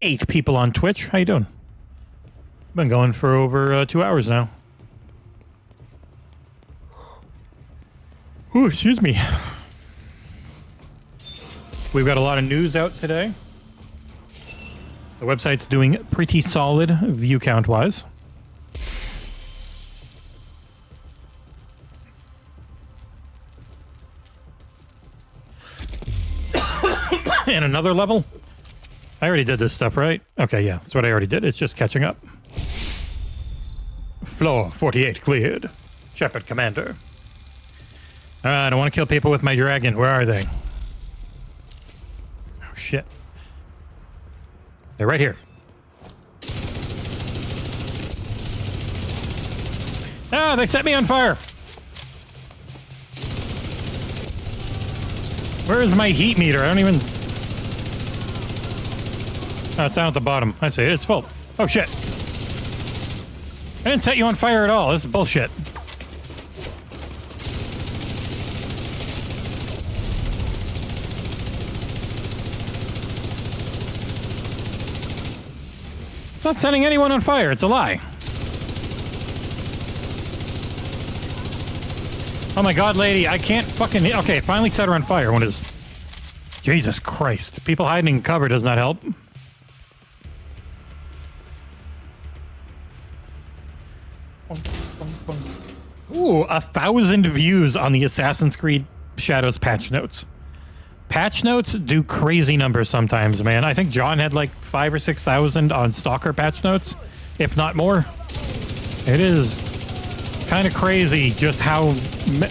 8 people on Twitch. How you doing? Been going for over 2 hours now. Ooh, excuse me. We've got a lot of news out today. The website's doing pretty solid view count-wise. And another level? I already did this stuff, right? Okay, yeah, that's what I already did. It's just catching up. Floor 48 cleared. Shepard Commander. I don't want to kill people with my dragon. Where are they? Oh, shit. They're right here. Ah, they set me on fire. Where is my heat meter? I don't even... Oh, it's down at the bottom. I see it. It's full. Oh, shit. I didn't set you on fire at all. This is bullshit. It's not setting anyone on fire. It's a lie. Oh my god, lady. I can't fucking... Okay, finally set her on fire. What is... Jesus Christ. People hiding in cover does not help. Ooh, 1,000 views on the Assassin's Creed Shadows patch notes. Patch notes do crazy numbers sometimes, man. I think John had like 5,000 or 6,000 on Stalker patch notes, if not more. It is kind of crazy just how...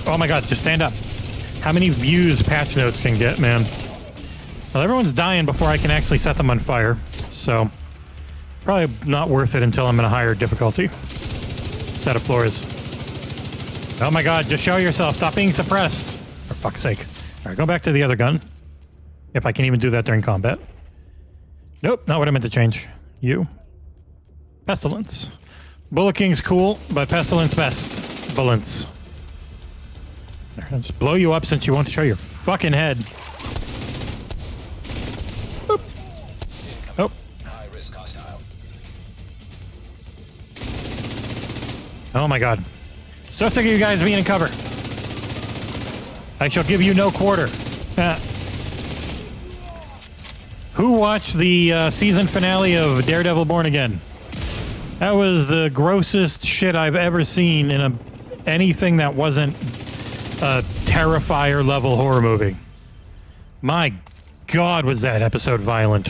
Oh my god, just stand up. How many views patch notes can get, man. Well, everyone's dying before I can actually set them on fire, so probably not worth it until I'm in a higher difficulty set of floors. Oh my god, just show yourself. Stop being suppressed. For fuck's sake. Alright, go back to the other gun. If I can even do that during combat. Nope, not what I meant to change. You. Pestilence. Bullet King's cool, but Pestilence best. bullets. I'll just blow you up since you want to show your fucking head. Boop. Oh. High risk hostile. Oh my god. So sick of you guys being in cover. I shall give you no quarter. Who watched the season finale of Daredevil Born Again? That was the grossest shit I've ever seen in anything that wasn't a Terrifier level horror movie. My god, was that episode violent.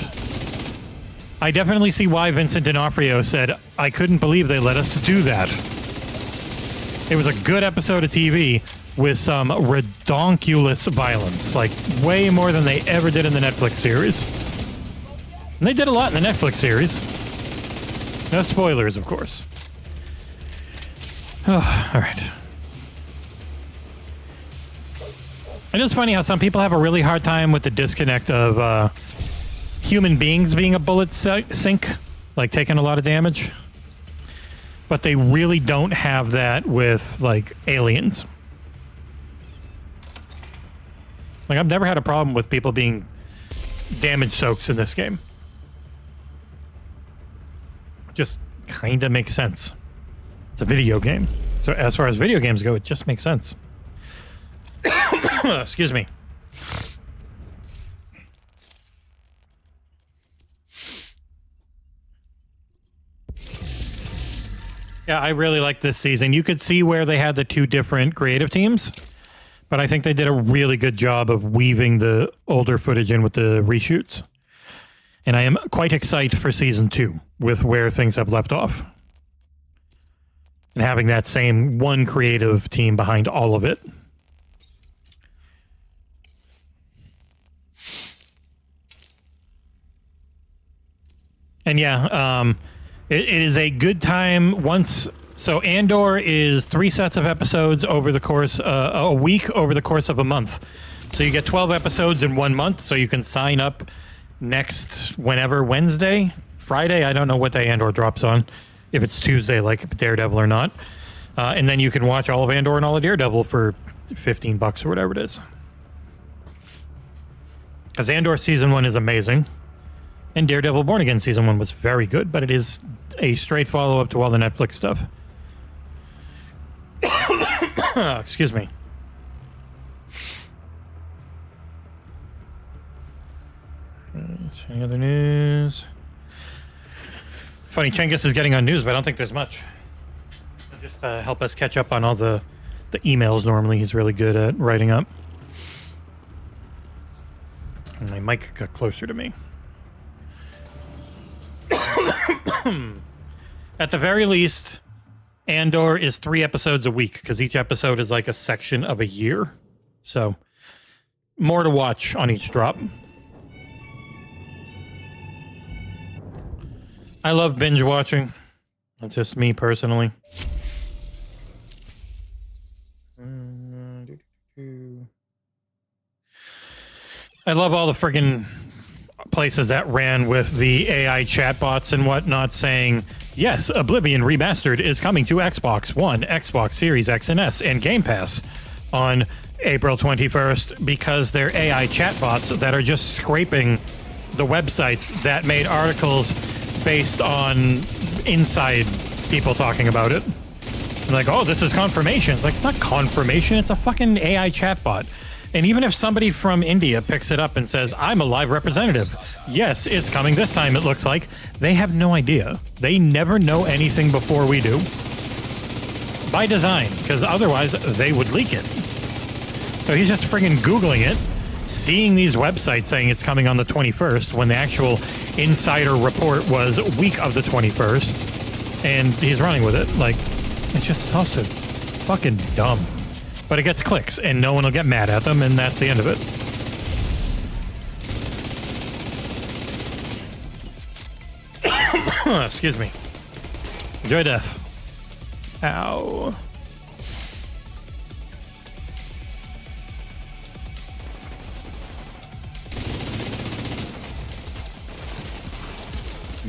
I definitely see why Vincent D'Onofrio said, I couldn't believe they let us do that. It was a good episode of TV with some redonkulous violence, like way more than they ever did in the Netflix series. And they did a lot in the Netflix series. No spoilers, of course. Oh, all right. It is funny how some people have a really hard time with the disconnect of human beings being a bullet sink, like taking a lot of damage. But they really don't have that with, like, aliens. Like, I've never had a problem with people being damage soaks in this game. Just kind of makes sense. It's a video game. So as far as video games go, it just makes sense. Excuse me. Yeah, I really like this season. You could see where they had the two different creative teams, but I think they did a really good job of weaving the older footage in with the reshoots. And I am quite excited for season 2 with where things have left off. And having that same one creative team behind all of it. And yeah, it is a good time once. So Andor is 3 sets of episodes over the course, a week over the course of a month. So you get 12 episodes in 1 month. So you can sign up next whenever, Wednesday, Friday. I don't know what day Andor drops on, if it's Tuesday like Daredevil or not. And then you can watch all of Andor and all of Daredevil for $15 or whatever it is. Because Andor season 1 is amazing. And Daredevil Born Again season 1 was very good, but it is a straight follow-up to all the Netflix stuff. Excuse me. Any other news? Funny, Cengiz is getting on news, but I don't think there's much. He'll just help us catch up on all the emails normally. He's really good at writing up. And my mic got closer to me. At the very least, Andor is 3 episodes a week, because each episode is like a section of a year. So, more to watch on each drop. I love binge watching. That's just me personally. I love all the friggin' places that ran with the AI chatbots and whatnot saying, yes, Oblivion Remastered is coming to Xbox One, Xbox Series X and S, and Game Pass on April 21st, because they're AI chatbots that are just scraping the websites that made articles based on inside people talking about it. Like, oh, this is confirmation. It's like, it's not confirmation, it's a fucking AI chatbot. And even if somebody from India picks it up and says, I'm a live representative, yes, it's coming this time, it looks like, they have no idea. They never know anything before we do. By design, because otherwise they would leak it. So he's just friggin' Googling it, seeing these websites saying it's coming on the 21st, when the actual insider report was week of the 21st, and he's running with it. Like, it's also fucking dumb. But it gets clicks, and no one will get mad at them, and that's the end of it. Excuse me. Enjoy death. Ow.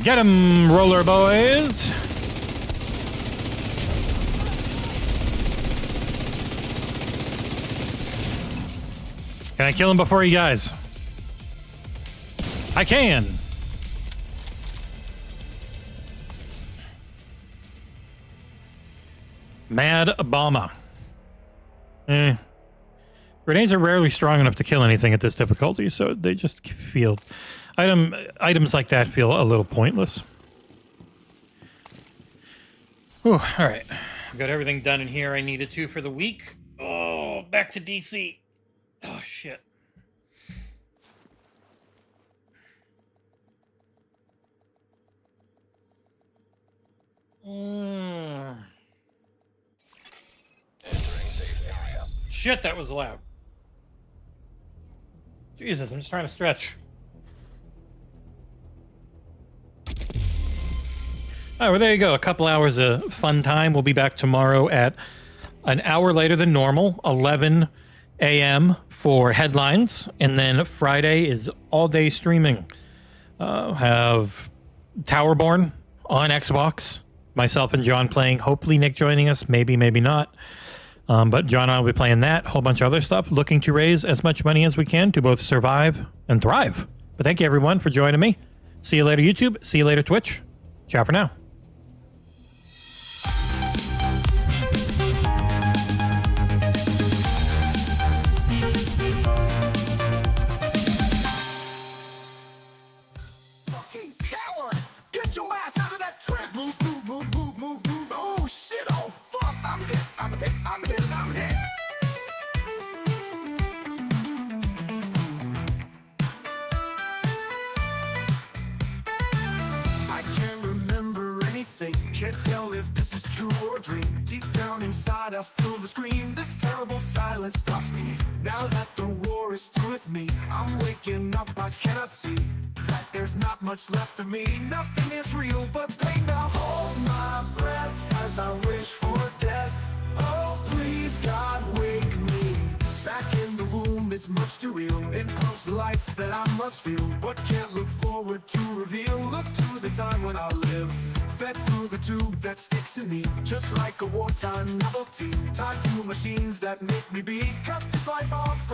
Get 'em, roller boys. Can I kill him before he dies? I can. Mad Obama. Grenades are rarely strong enough to kill anything at this difficulty, so they just feel... Items like that feel a little pointless. Whew, all right. Got everything done in here I needed to for the week. Oh, back to DC. Oh, shit. Entering safe area. Shit, that was loud. Jesus, I'm just trying to stretch. Oh, well, there you go. A couple hours of fun time. We'll be back tomorrow at an hour later than normal, 11 a.m. for headlines. And then Friday is all-day streaming. Have Towerborn on Xbox. Myself and John playing. Hopefully Nick joining us. Maybe, maybe not. But John and I will be playing that. A whole bunch of other stuff. Looking to raise as much money as we can to both survive and thrive. But thank you, everyone, for joining me. See you later, YouTube. See you later, Twitch. Ciao for now. Fucking coward! Get your ass out of that trap! Move, move, move, move, move, move. Oh shit, oh fuck! I'm hit, I'm hit, I'm hit, I'm hit! I can't remember anything, can't tell if this is true or a dream. Deep down inside I feel the scream, this terrible silence stops me. Now that the war is through with me, I'm waking up, I cannot see that there's not much left of me. Nothing is real but pain. Now hold my breath as I wish for death. Oh please God, wake me. Back in the womb, it's much too real. It comes life that I must feel, but can't look forward to reveal. Look to the time when I live, fed through the tube that sticks in me, just like a wartime novelty, tied to machines that make me be. Cut this life off from